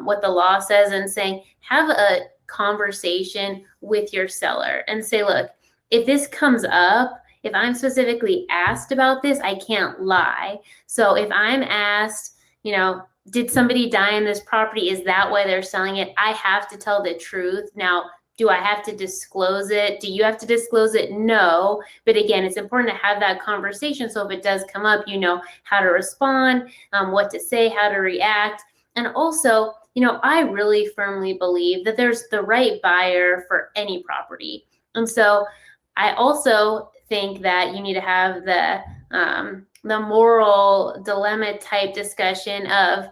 what the law says and saying, have a conversation with your seller and say, look, if this comes up, if I'm specifically asked about this, I can't lie. So if I'm asked, did somebody die in this property? Is that why they're selling it? I have to tell the truth. Now, do I have to disclose it? Do you have to disclose it? No. But again, it's important to have that conversation. So if it does come up, you know how to respond, what to say, how to react. And also, I really firmly believe that there's the right buyer for any property. And so I also think that you need to have the moral dilemma type discussion of,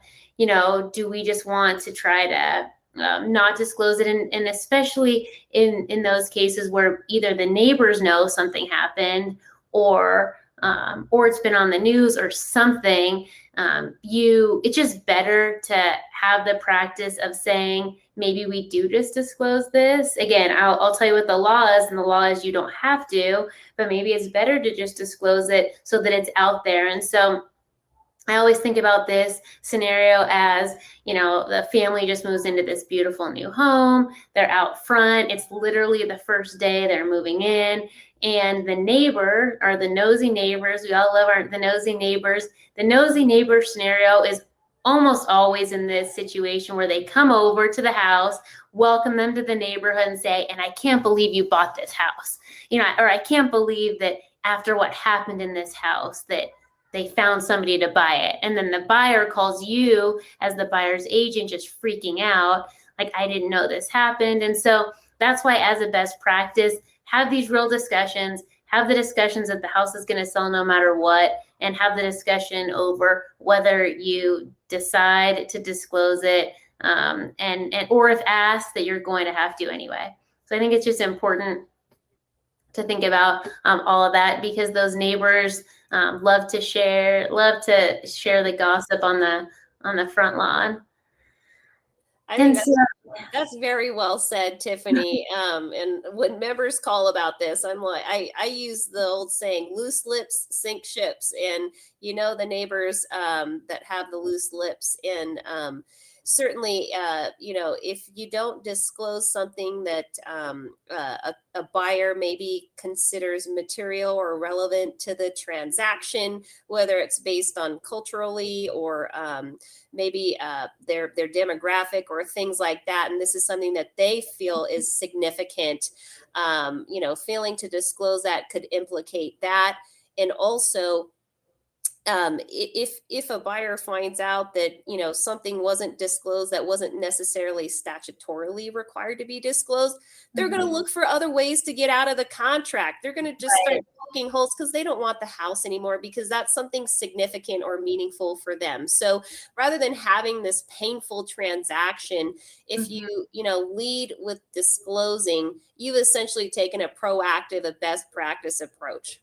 do we just want to try to not disclose it, and especially in those cases where either the neighbors know something happened, or it's been on the news or something. It's just better to have the practice of saying, maybe we do just disclose this. Again, I'll tell you what the law is, and the law is you don't have to, but maybe it's better to just disclose it so that it's out there. And so I always think about this scenario as, the family just moves into this beautiful new home. They're out front. It's literally the first day they're moving in. And the neighbor, or the nosy neighbors, we all love the nosy neighbors. The nosy neighbor scenario is almost always in this situation where they come over to the house, welcome them to the neighborhood, and say, and I can't believe you bought this house. Or I can't believe that after what happened in this house that they found somebody to buy it. And then the buyer calls you as the buyer's agent, just freaking out, like, I didn't know this happened. And so that's why, as a best practice, have these real discussions, have the discussions that the house is going to sell no matter what, and have the discussion over whether you decide to disclose it, or if asked, that you're going to have to anyway. So I think it's just important to think about all of that, because those neighbors love to share the gossip on the front lawn. I think that's very well said, Tiffany. And when members call about this, I'm like, I use the old saying, loose lips sink ships. And the neighbors that have the loose lips, and certainly, if you don't disclose something that a buyer maybe considers material or relevant to the transaction, whether it's based on culturally or maybe their demographic or things like that, and this is something that they feel is significant, failing to disclose that could implicate that. And also, if a buyer finds out that something wasn't disclosed that wasn't necessarily statutorily required to be disclosed, they're going to look for other ways to get out of the contract. They're going to just start poking holes because they don't want the house anymore, because that's something significant or meaningful for them. So rather than having this painful transaction, if you lead with disclosing, you've essentially taken a proactive, a best practice approach.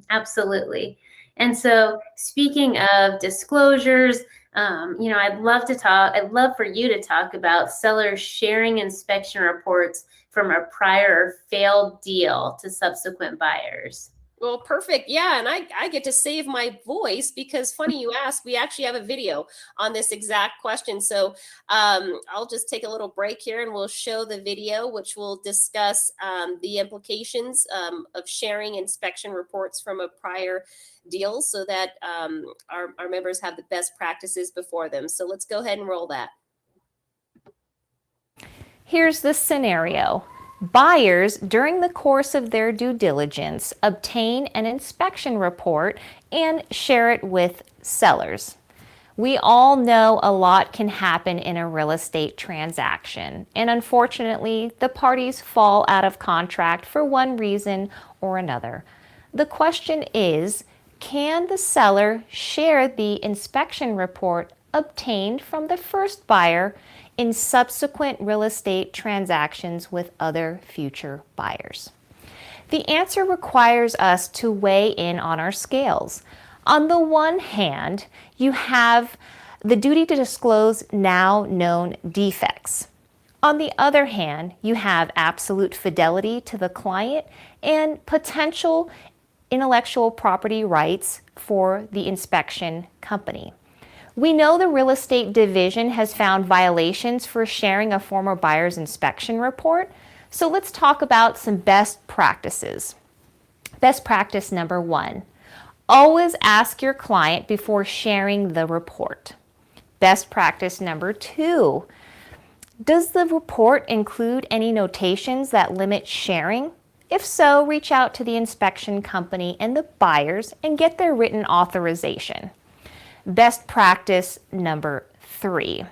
Absolutely. And so, speaking of disclosures, I'd love for you to talk about sellers sharing inspection reports from a prior or failed deal to subsequent buyers. Well, perfect. Yeah. And I get to save my voice, because funny you ask, we actually have a video on this exact question. So I'll just take a little break here and we'll show the video, which will discuss the implications of sharing inspection reports from a prior deal, so that our members have the best practices before them. So let's go ahead and roll that. Here's the scenario. Buyers, during the course of their due diligence, obtain an inspection report and share it with sellers. We all know a lot can happen in a real estate transaction, and unfortunately, the parties fall out of contract for one reason or another. The question is, can the seller share the inspection report obtained from the first buyer in subsequent real estate transactions with other future buyers? The answer requires us to weigh in on our scales. On the one hand, you have the duty to disclose now known defects. On the other hand, you have absolute fidelity to the client and potential intellectual property rights for the inspection company. We know the real estate division has found violations for sharing a former buyer's inspection report, so let's talk about some best practices. Best practice number 1, always ask your client before sharing the report. Best practice number 2, does the report include any notations that limit sharing? If so, reach out to the inspection company and the buyers and get their written authorization. Best practice number 3,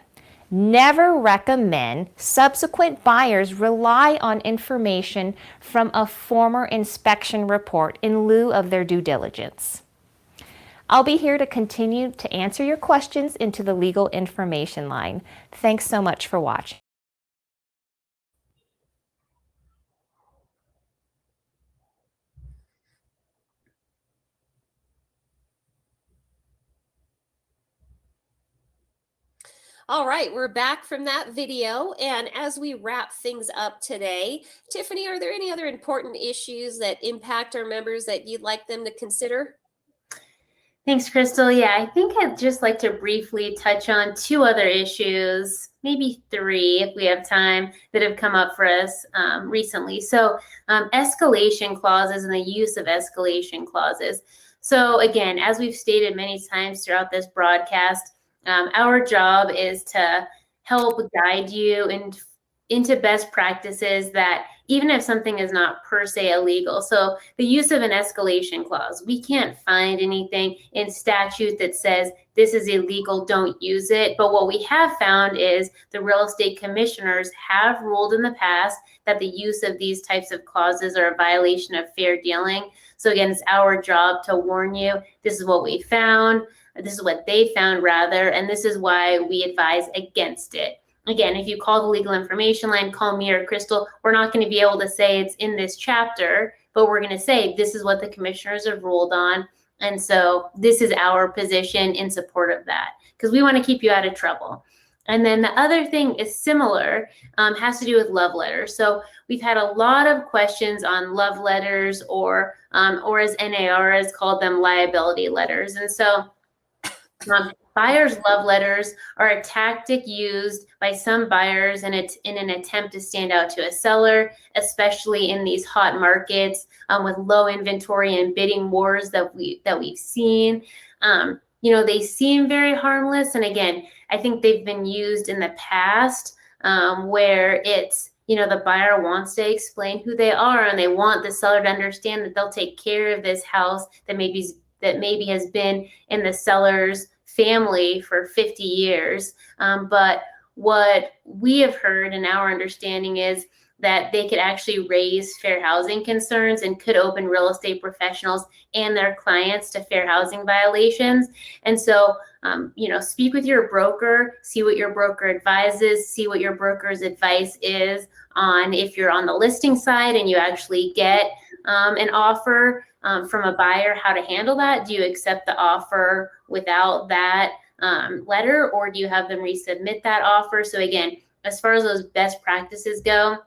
never recommend subsequent buyers rely on information from a former inspection report in lieu of their due diligence. I'll be here to continue to answer your questions into the legal information line. Thanks so much for watching. All right, we're back from that video. And as we wrap things up today, Tiffany, are there any other important issues that impact our members that you'd like them to consider? Thanks, Crystal. Yeah, I think I'd just like to briefly touch on 2 other issues, maybe 3 if we have time, that have come up for us recently. So escalation clauses and the use of escalation clauses. So again, as we've stated many times throughout this broadcast, our job is to help guide you into best practices that even if something is not per se illegal. So the use of an escalation clause, we can't find anything in statute that says this is illegal, don't use it. But what we have found is the real estate commissioners have ruled in the past that the use of these types of clauses are a violation of fair dealing. So again, it's our job to warn you, this is what we found. This is what they found rather, and this is why we advise against it. Again, if you call the legal information line, call me or Crystal, we're not going to be able to say it's in this chapter, but we're going to say this is what the commissioners have ruled on. And so this is our position in support of that, because we want to keep you out of trouble. And then the other thing is similar, has to do with love letters. So we've had a lot of questions on love letters, or as NAR has called them, liability letters. And so buyers' love letters are a tactic used by some buyers in an attempt to stand out to a seller, especially in these hot markets with low inventory and bidding wars that we've seen. They seem very harmless, and again, I think they've been used in the past where it's the buyer wants to explain who they are, and they want the seller to understand that they'll take care of this house that maybe has been in the seller's family for 50 years. But what we have heard and our understanding is that they could actually raise fair housing concerns and could open real estate professionals and their clients to fair housing violations. And so, speak with your broker, see what your broker advises, see what your broker's advice is on if you're on the listing side and you actually get an offer from a buyer, how to handle that. Do you accept the offer without that letter, or do you have them resubmit that offer? So again, as far as those best practices go,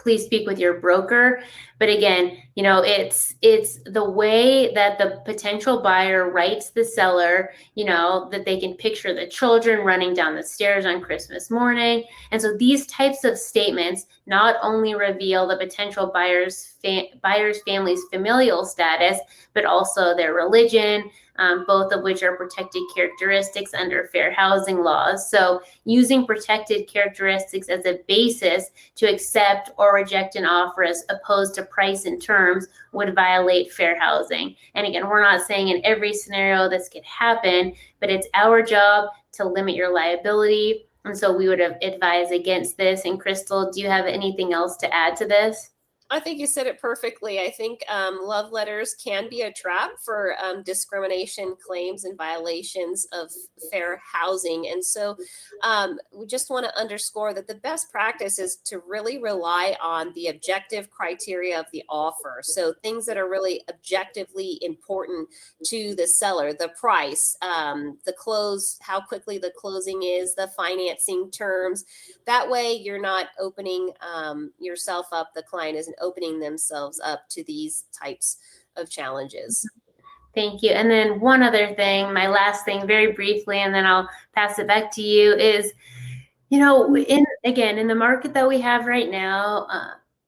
please speak with your broker. But again, it's the way that the potential buyer writes the seller, that they can picture the children running down the stairs on Christmas morning. And so these types of statements not only reveal the potential buyer's family's familial status, but also their religion, both of which are protected characteristics under fair housing laws. So using protected characteristics as a basis to accept or reject an offer as opposed to price and terms would violate fair housing. And again, we're not saying in every scenario this could happen, but it's our job to limit your liability. And so we would advise against this. And Christal, do you have anything else to add to this? I think you said it perfectly. I think love letters can be a trap for discrimination claims and violations of fair housing. And so we just want to underscore that the best practice is to really rely on the objective criteria of the offer. So things that are really objectively important to the seller, the price, the close, how quickly the closing is, the financing terms. That way you're not opening yourself up, the client isn't opening themselves up to these types of challenges. Thank you. And then one other thing, my last thing, very briefly, and then I'll pass it back to you, is, in the market that we have right now,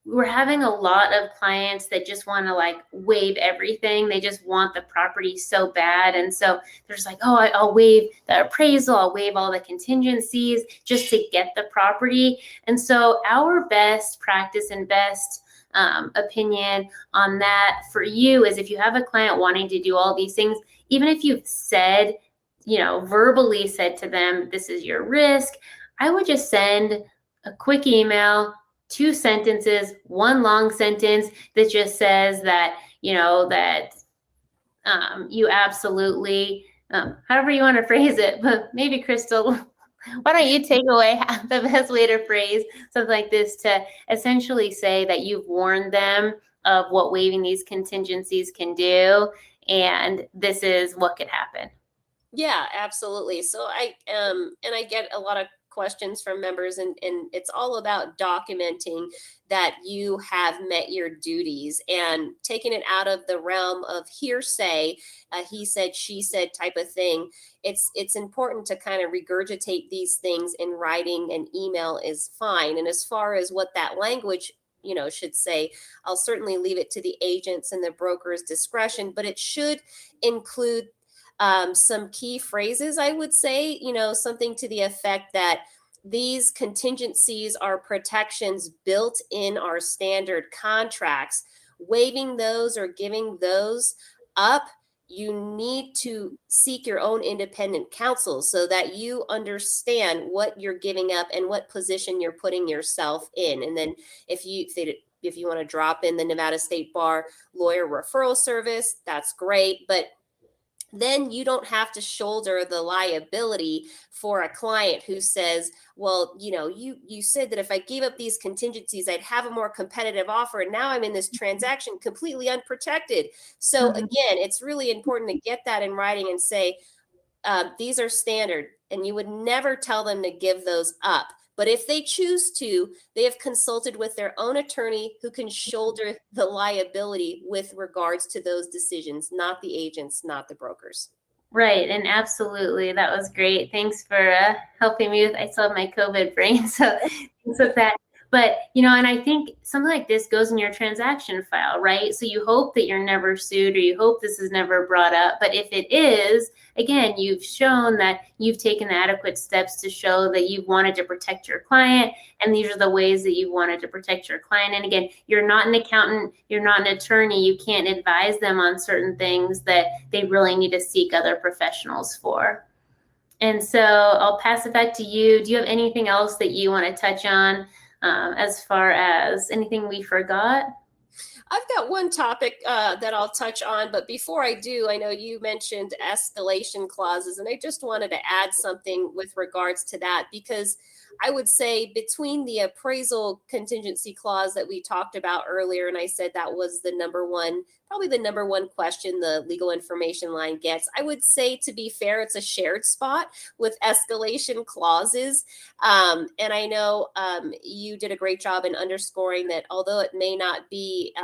we're having a lot of clients that just want to waive everything. They just want the property so bad. And so they're just like, oh, I'll waive the appraisal. I'll waive all the contingencies just to get the property. And so our best practice and best opinion on that for you is, if you have a client wanting to do all these things, even if you've said, verbally said to them, this is your risk, I would just send a quick email, 2 sentences, 1 long sentence that just says that, that you absolutely, however you want to phrase it, but maybe Christal, why don't you take away the best way to phrase something like this, to essentially say that you've warned them of what waiving these contingencies can do, and this is what could happen. Yeah, absolutely. So I get a lot of questions from members, and it's all about documenting that you have met your duties and taking it out of the realm of hearsay, he said, she said type of thing. It's important to kind of regurgitate these things in writing, and email is fine. And as far as what that language should say, I'll certainly leave it to the agents and the broker's discretion, but it should include some key phrases, I would say, something to the effect that these contingencies are protections built in our standard contracts. Waiving those or giving those up, you need to seek your own independent counsel so that you understand what you're giving up and what position you're putting yourself in. And then if you want to drop in the Nevada State Bar lawyer referral service, that's great. But then you don't have to shoulder the liability for a client who says, well, you said that if I gave up these contingencies, I'd have a more competitive offer. And now I'm in this transaction completely unprotected. So again, it's really important to get that in writing and say, these are standard, and you would never tell them to give those up. But if they choose to, they have consulted with their own attorney who can shoulder the liability with regards to those decisions, not the agents, not the brokers. Right. And absolutely. That was great. Thanks for helping me with, I still have my COVID brain. So thanks with that. But, and I think something like this goes in your transaction file, right? So you hope that you're never sued, or you hope this is never brought up. But if it is, again, you've shown that you've taken the adequate steps to show that you wanted to protect your client. And these are the ways that you wanted to protect your client. And again, you're not an accountant, you're not an attorney. You can't advise them on certain things that they really need to seek other professionals for. And so I'll pass it back to you. Do you have anything else that you want to touch on? As far as anything we forgot? I've got one topic that I'll touch on, but before I do, I know you mentioned escalation clauses, and I just wanted to add something with regards to that, because I would say between the appraisal contingency clause that we talked about earlier, and I said that was the number one, probably the number one question the legal information line gets. I would say, to be fair, it's a shared spot with escalation clauses. And I know you did a great job in underscoring that although it may not be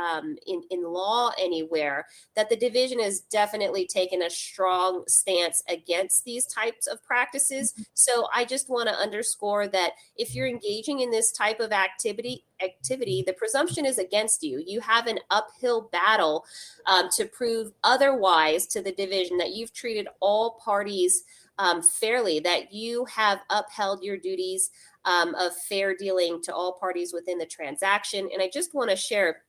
in law anywhere, that the division has definitely taken a strong stance against these types of practices. So I just want to underscore that if you're engaging in this type of activity, the presumption is against you. You have an uphill battle to prove otherwise to the division, that you've treated all parties fairly, that you have upheld your duties of fair dealing to all parties within the transaction. And I just want to share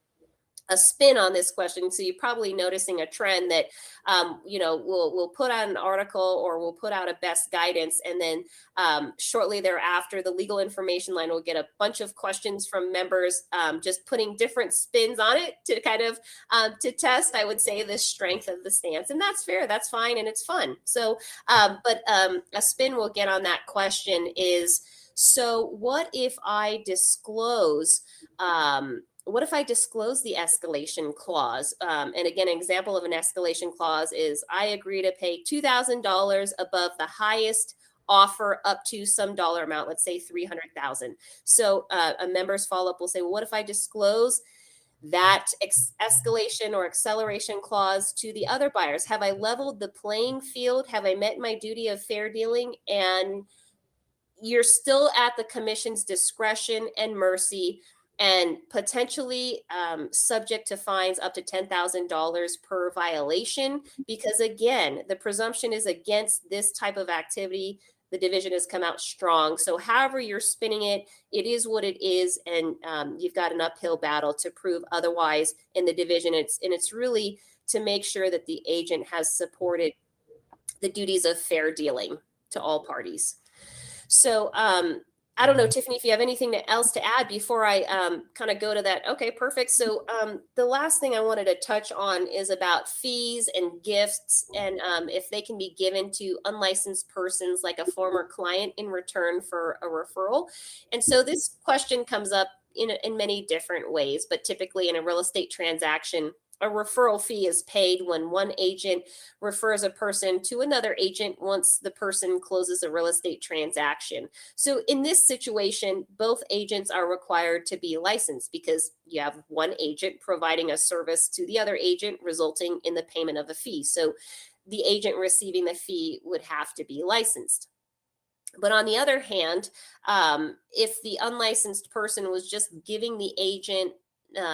a spin on this question. So you're probably noticing a trend that, we'll put out an article or we'll put out a best guidance. And then shortly thereafter, the legal information line will get a bunch of questions from members, just putting different spins on it to kind of to test, I would say, the strength of the stance. And that's fair, that's fine, and it's fun. So, but a spin we'll get on that question is, so what if I disclose the escalation clause? And again, an example of an escalation clause is, I agree to pay $2,000 above the highest offer up to some dollar amount, let's say $300,000. So a member's follow-up will say, well, what if I disclose that escalation or acceleration clause to the other buyers? Have I leveled the playing field? Have I met my duty of fair dealing? And you're still at the commission's discretion and mercy, and potentially subject to fines up to $10,000 per violation, because again, the presumption is against this type of activity. The division has come out strong. So however you're spinning it, it is what it is, and you've got an uphill battle to prove otherwise in the division. It's really to make sure that the agent has supported the duties of fair dealing to all parties. So I don't know, Tiffany, if you have anything else to add before I kind of go to that. Okay, perfect. So the last thing I wanted to touch on is about fees and gifts, and if they can be given to unlicensed persons like a former client in return for a referral. And so this question comes up in many different ways, but typically in a real estate transaction, a referral fee is paid when one agent refers a person to another agent once the person closes a real estate transaction. So in this situation, both agents are required to be licensed, because you have one agent providing a service to the other agent, resulting in the payment of a fee. So the agent receiving the fee would have to be licensed. But on the other hand, if the unlicensed person was just giving the agent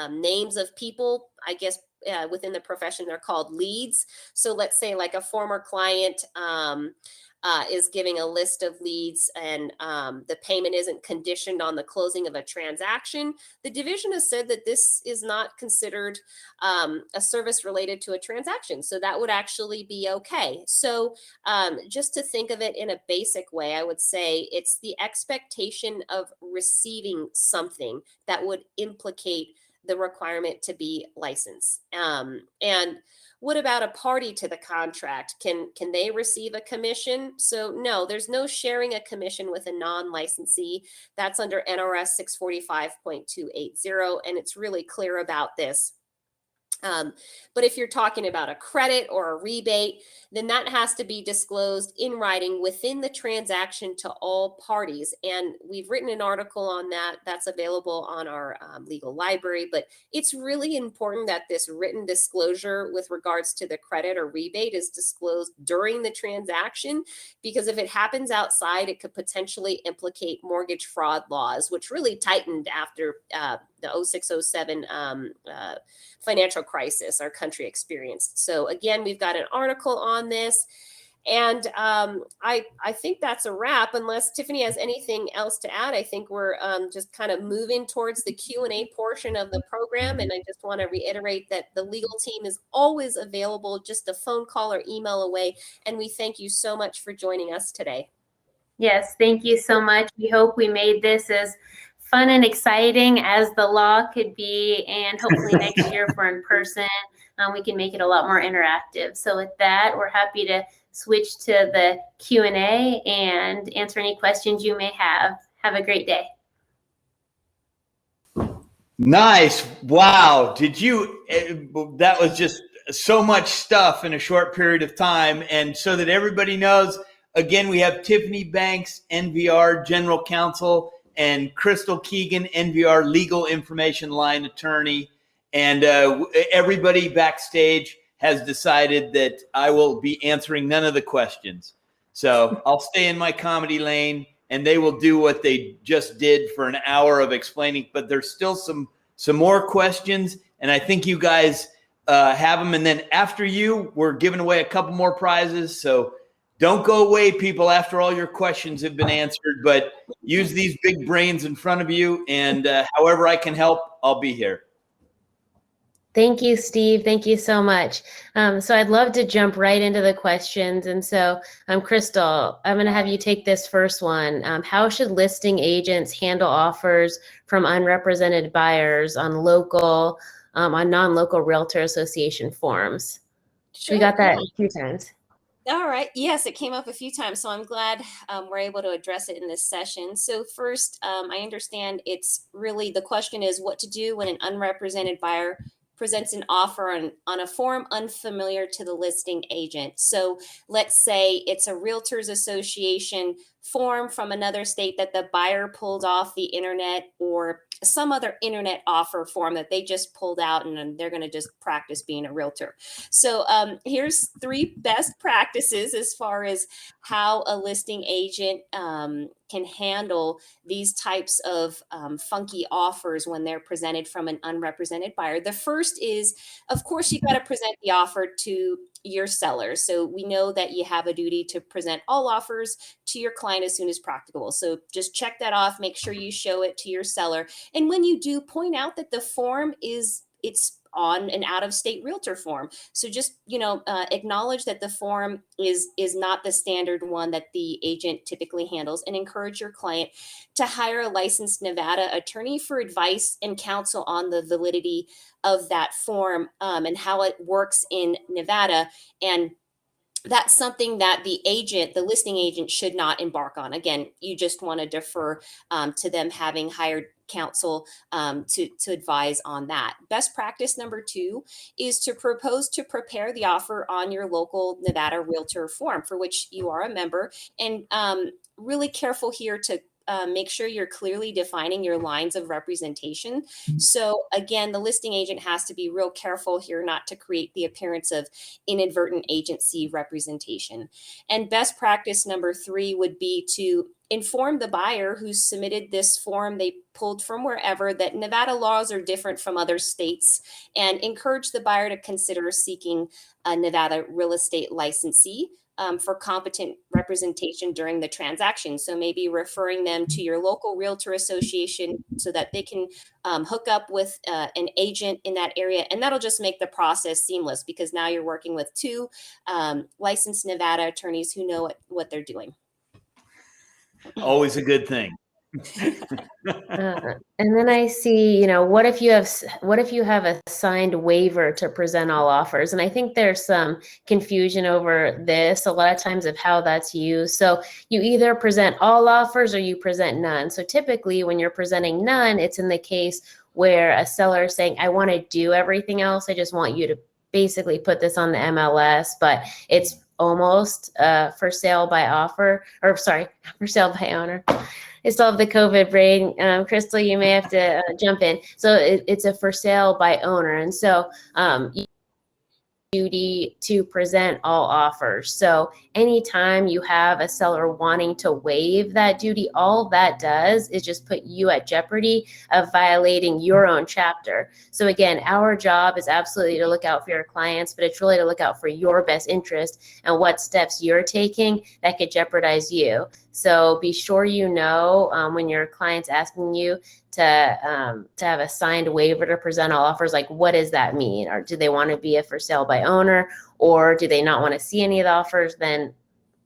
names of people, I guess within the profession, they're called leads. So let's say like a former client is giving a list of leads, and the payment isn't conditioned on the closing of a transaction. The division has said that this is not considered a service related to a transaction. So that would actually be okay. So just to think of it in a basic way, I would say it's the expectation of receiving something that would implicate the requirement to be licensed. And what about a party to the contract? Can they receive a commission? So no, there's no sharing a commission with a non-licensee. That's under NRS 645.280, and it's really clear about this. But if you're talking about a credit or a rebate, then that has to be disclosed in writing within the transaction to all parties. And we've written an article on that. That's available on our legal library. But it's really important that this written disclosure with regards to the credit or rebate is disclosed during the transaction, because if it happens outside, it could potentially implicate mortgage fraud laws, which really tightened after the 06-07 financial crisis our country experienced. So again, we've got an article on this, and I think that's a wrap, unless Tiffany has anything else to add. I think we're just kind of moving towards the Q&A portion of the program, and I just want to reiterate that the legal team is always available, just a phone call or email away, and we thank you so much for joining us today. Yes, thank you so much. We hope we made this as fun and exciting as the law could be, and hopefully next year for in person, we can make it a lot more interactive. So with that, we're happy to switch to the Q&A and answer any questions you may have. Have a great day. Nice. Wow. That was just so much stuff in a short period of time. And so that everybody knows, again, we have Tiffany Banks, NVR General Counsel, and Christal Keegan, NVR Legal Information Line Attorney. And everybody backstage has decided that I will be answering none of the questions. So I'll stay in my comedy lane, and they will do what they just did for an hour of explaining. But there's still some more questions, and I think you guys have them. And then after you, we're giving away a couple more prizes. So don't go away, people, after all your questions have been answered. But use these big brains in front of you, and however I can help, I'll be here. Thank you, Steve. Thank you so much. So I'd love to jump right into the questions. And so, Christal, I'm going to have you take this first one. How should listing agents handle offers from unrepresented buyers on non-local Realtor Association forms? Sure. We got that a few times. All right. Yes, it came up a few times, so I'm glad we're able to address it in this session. So first, I understand it's really the question is what to do when an unrepresented buyer presents an offer on a form unfamiliar to the listing agent. So let's say it's a Realtors Association form from another state that the buyer pulled off the internet, or some other internet offer form that they just pulled out, and they're going to just practice being a realtor. So here's 3 best practices as far as how a listing agent can handle these types of funky offers when they're presented from an unrepresented buyer. The first is, of course, you got to present the offer to your seller. So we know that you have a duty to present all offers to your client as soon as practicable. So just check that off, make sure you show it to your seller. And when you do, point out that the form it's on an out-of-state realtor form. So just, acknowledge that the form is not the standard one that the agent typically handles, and encourage your client to hire a licensed Nevada attorney for advice and counsel on the validity of that form and how it works in Nevada. And that's something that the listing agent should not embark on. Again, you just want to defer to them having hired counsel to advise on that. Best practice number 2 is to propose to prepare the offer on your local Nevada Realtor form for which you are a member, and really careful here to make sure you're clearly defining your lines of representation. So again, the listing agent has to be real careful here not to create the appearance of inadvertent agency representation. And best practice number 3 would be to inform the buyer who submitted this form they pulled from wherever that Nevada laws are different from other states, and encourage the buyer to consider seeking a Nevada real estate licensee for competent representation during the transaction. So maybe referring them to your local Realtor Association so that they can hook up with an agent in that area. And that'll just make the process seamless, because now you're working with 2 licensed Nevada attorneys who know what they're doing. Always a good thing. And then I see, what if you have a signed waiver to present all offers? And I think there's some confusion over this a lot of times of how that's used. So you either present all offers or you present none. So typically when you're presenting none, it's in the case where a seller is saying, I want to do everything else. I just want you to basically put this on the MLS, but it's almost for sale by offer, or sorry, for sale by owner. I still have the COVID brain. Christal, you may have to jump in. So it's a for sale by owner. And so duty to present all offers. So anytime you have a seller wanting to waive that duty, all that does is just put you at jeopardy of violating your own chapter. So again, our job is absolutely to look out for your clients, but it's really to look out for your best interest and what steps you're taking that could jeopardize you. So be sure when your client's asking you to have a signed waiver to present all offers, like what does that mean? Or do they want to be a for sale by owner, or do they not want to see any of the offers? Then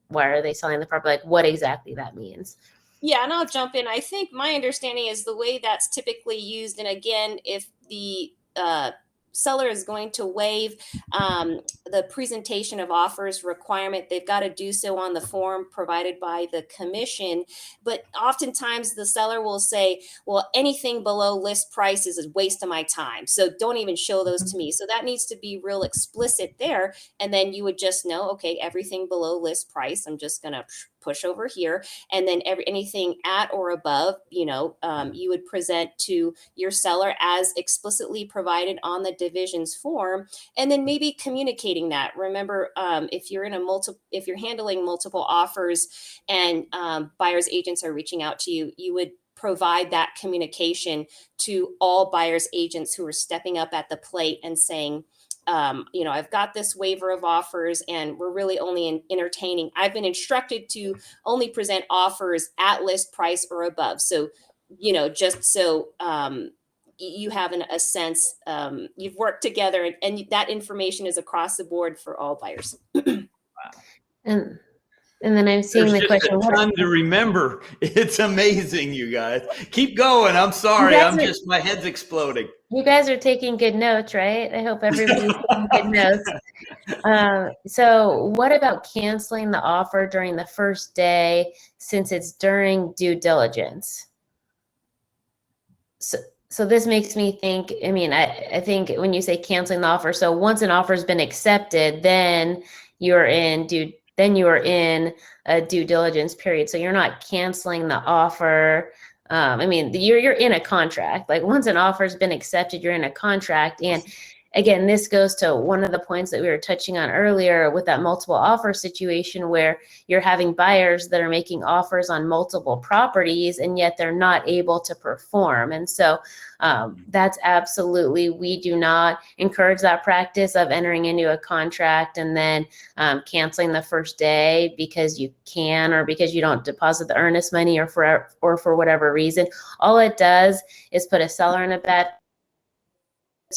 why are they selling the property? Like what exactly that means. Yeah, and I'll jump in. I think my understanding is the way that's typically used, and again, if the seller is going to waive the presentation of offers requirement, they've got to do so on the form provided by the commission. But oftentimes the seller will say, well, anything below list price is a waste of my time, so don't even show those to me. So that needs to be real explicit there. And then you would just know, okay, everything below list price, I'm just going to push over here. And then anything at or above, you would present to your seller as explicitly provided on the divisions form. And then maybe communicating that. Remember, if you're handling multiple offers and buyer's agents are reaching out to you, you would provide that communication to all buyer's agents who are stepping up at the plate and saying, I've got this waiver of offers and we're really only entertaining. I've been instructed to only present offers at list price or above. So, just so you have a sense, you've worked together and that information is across the board for all buyers. And then I'm seeing There's the just question. a ton to remember. It's amazing, you guys. Keep going. I'm sorry. My head's exploding. You guys are taking good notes, right? I hope everybody's taking good notes. So what about canceling the offer during the first day since it's during due diligence? So this makes me think, I think when you say canceling the offer, so once an offer has been accepted, then you're in a due diligence period. So you're not canceling the offer. You're in a contract. Like once an offer has been accepted, you're in a contract. And again, this goes to one of the points that we were touching on earlier with that multiple offer situation where you're having buyers that are making offers on multiple properties and yet they're not able to perform. And so that's absolutely, we do not encourage that practice of entering into a contract and then canceling the first day because you can or because you don't deposit the earnest money or for whatever reason. All it does is put a seller in a bad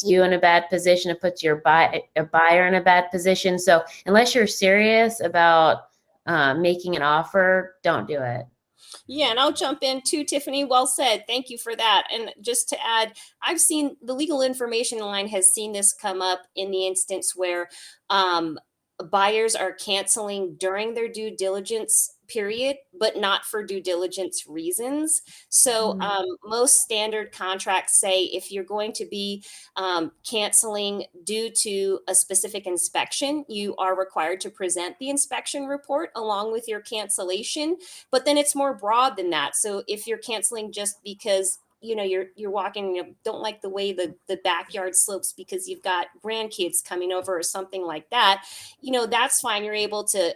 you in a bad position, it puts a buyer in a bad position. So unless you're serious about making an offer, don't do it. Yeah, and I'll jump in too, Tiffany. Well said. Thank you for that. And just to add, I've seen the legal information line has seen this come up in the instance where buyers are canceling during their due diligence period, but not for due diligence reasons. So most standard contracts say if you're going to be canceling due to a specific inspection, you are required to present the inspection report along with your cancellation. But then it's more broad than that. So if you're canceling just because you're walking, don't like the way the backyard slopes because you've got grandkids coming over or something like that, that's fine. You're able to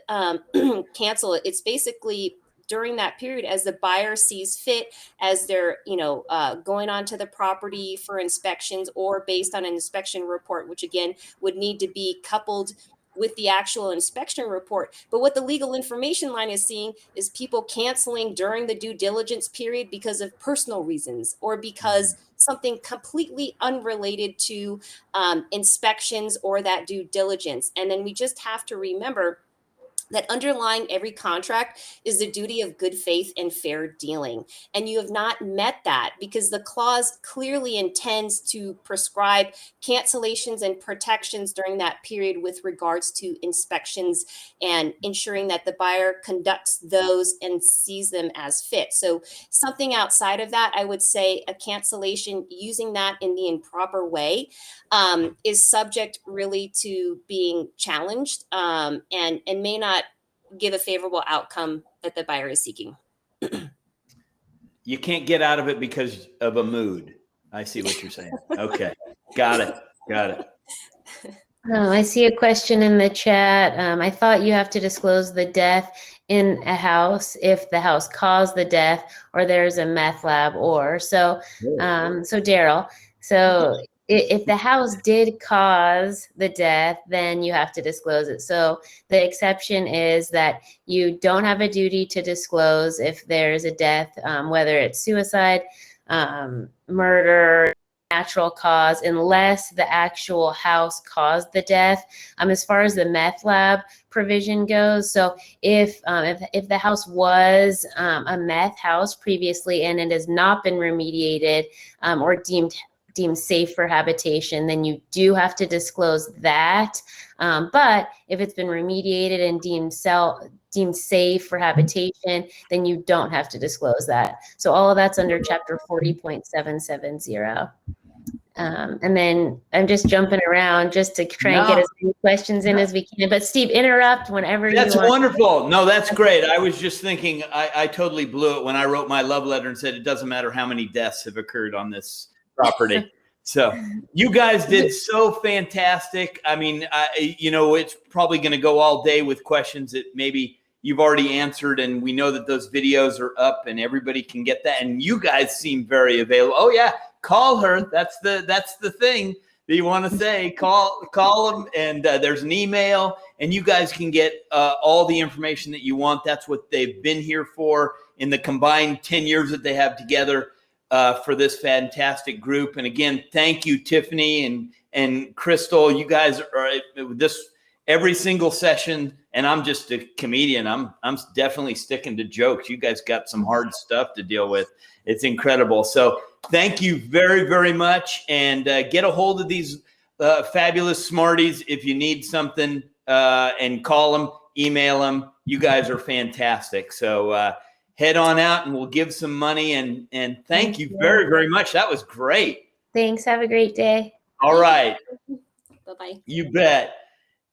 cancel it. It's basically during that period as the buyer sees fit, as they're, going onto the property for inspections or based on an inspection report, which again would need to be coupled with the actual inspection report. But what the legal information line is seeing is people canceling during the due diligence period because of personal reasons or because something completely unrelated to inspections or that due diligence. And then we just have to remember that underlying every contract is the duty of good faith and fair dealing. And you have not met that because the clause clearly intends to prescribe cancellations and protections during that period with regards to inspections and ensuring that the buyer conducts those and sees them as fit. So something outside of that, I would say a cancellation using that in the improper way is subject really to being challenged and may not give a favorable outcome that the buyer is seeking. You can't get out of it because of a mood. I see what you're saying. Okay. Got it. I see a question in the chat. I thought you have to disclose the death in a house if the house caused the death or there's a meth lab or so. So Daryl, if the house did cause the death, then you have to disclose it. So the exception is that you don't have a duty to disclose if there's a death, whether it's suicide, murder, natural cause, unless the actual house caused the death. As far as the meth lab provision goes, so if the house was a meth house previously and it has not been remediated or deemed deemed safe for habitation, then you do have to disclose that. But if it's been remediated and deemed safe for habitation, then you don't have to disclose that. So all of that's under chapter 40.770. And then I'm just jumping around just to try and get as many questions in as we can. But Steve, interrupt whenever you want. That's wonderful. No, that's great. I was just thinking, I totally blew it when I wrote my love letter and said it doesn't matter how many deaths have occurred on this property. So you guys did so fantastic. I mean, it's probably going to go all day with questions that maybe you've already answered, and we know that those videos are up and everybody can get that. And you guys seem very available. Oh yeah, call her. That's the thing that you want to say. Call them, and there's an email, and you guys can get all the information that you want. That's what they've been here for in the combined 10 years that they have together. For this fantastic group. And again, thank you, Tiffany and Christal. You guys are this every single session, and I'm just a comedian. I'm definitely sticking to jokes. You guys got some hard stuff to deal with. It's incredible. So thank you very, very much. And get a hold of these fabulous smarties if you need something, and call them, email them. You guys are fantastic. So head on out and we'll give some money, and thank you very, very much. That was great. Thanks. Have a great day. All right. Bye-bye. You bet.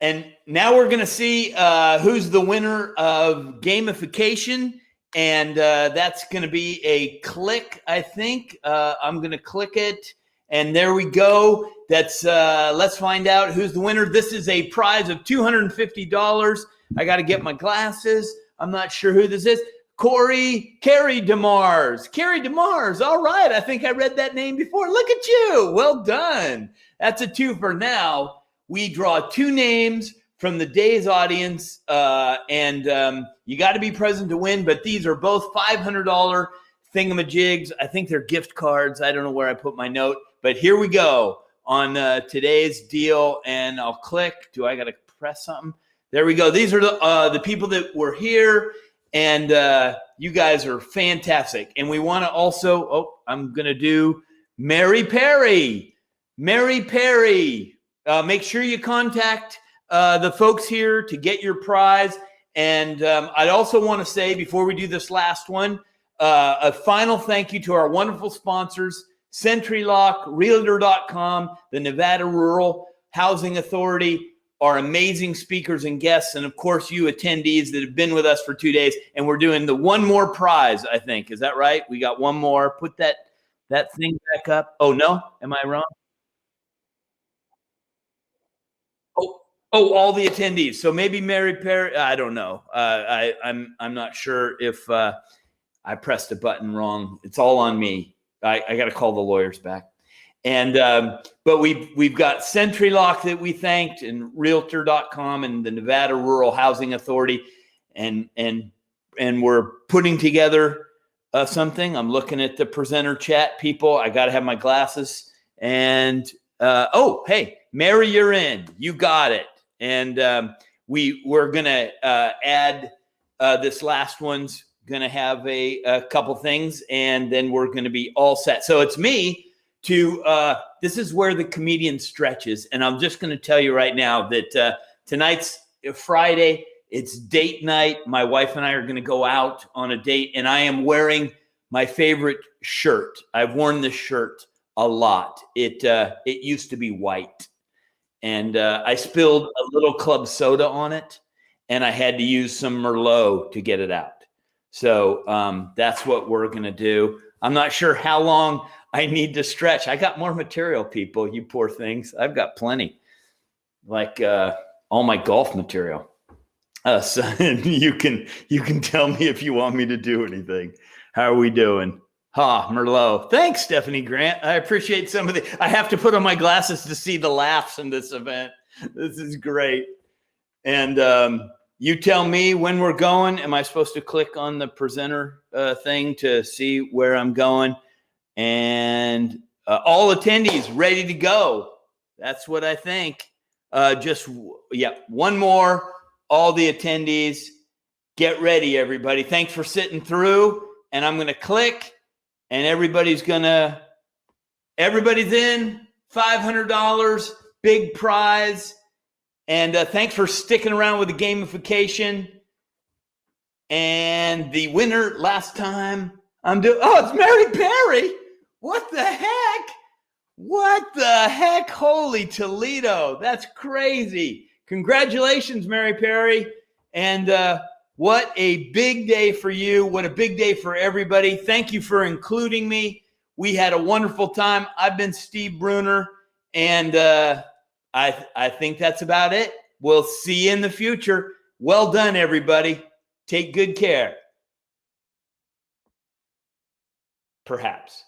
And now we're going to see who's the winner of gamification. And that's going to be a click, I think. I'm going to click it. And there we go. That's let's find out who's the winner. This is a prize of $250. I got to get my glasses. I'm not sure who this is. Carrie DeMars. Carrie DeMars. All right. I think I read that name before. Look at you. Well done. That's a two for now. We draw two names from the day's audience, and you got to be present to win. But these are both $500 thingamajigs. I think they're gift cards. I don't know where I put my note. But here we go on today's deal. And I'll click. Do I got to press something? There we go. These are the people that were here. And you guys are fantastic. And we want to also, I'm going to do Mary Perry. Mary Perry. Make sure you contact the folks here to get your prize. And I'd also want to say, before we do this last one, a final thank you to our wonderful sponsors, SentryLock, Realtor.com, the Nevada Rural Housing Authority, our amazing speakers and guests, and of course you attendees that have been with us for 2 days. And we're doing the one more prize, I think. Is that right? We got one more. Put that thing back up. Oh no, am I wrong? Oh, all the attendees. So maybe Mary Perry. I don't know. I'm not sure if I pressed a button wrong. It's all on me. I got to call the lawyers back. And but we've got SentryLock that we thanked, and Realtor.com, and the Nevada Rural Housing Authority, and we're putting together something. I'm looking at the presenter chat, people. I got to have my glasses. And hey, Mary, you're in. You got it. And we're gonna add this last one's gonna have a couple things, and then we're gonna be all set. So it's me. This is where the comedian stretches. And I'm just going to tell you right now that tonight's Friday. It's date night. My wife and I are going to go out on a date, and I am wearing my favorite shirt. I've worn this shirt a lot. It used to be white, and I spilled a little club soda on it, and I had to use some Merlot to get it out. So that's what we're going to do. I'm not sure how long I need to stretch. I got more material, people, you poor things. I've got plenty, like all my golf material. So you can tell me if you want me to do anything. How are we doing? Merlot. Thanks, Stephanie Grant. I appreciate some of I have to put on my glasses to see the laughs in this event. This is great. And you tell me when we're going. Am I supposed to click on the presenter thing to see where I'm going? And all attendees ready to go. That's what I think. One more. All the attendees, get ready, everybody. Thanks for sitting through. And I'm going to click, and everybody's going to Everybody's in, $500, big prize. And thanks for sticking around with the gamification. And the winner last time it's Mary Perry. What the heck? What the heck? Holy Toledo. That's crazy. Congratulations, Mary Perry. And what a big day for you. What a big day for everybody. Thank you for including me. We had a wonderful time. I've been Steve Bruner, and I think that's about it. We'll see you in the future. Well done, everybody. Take good care. Perhaps.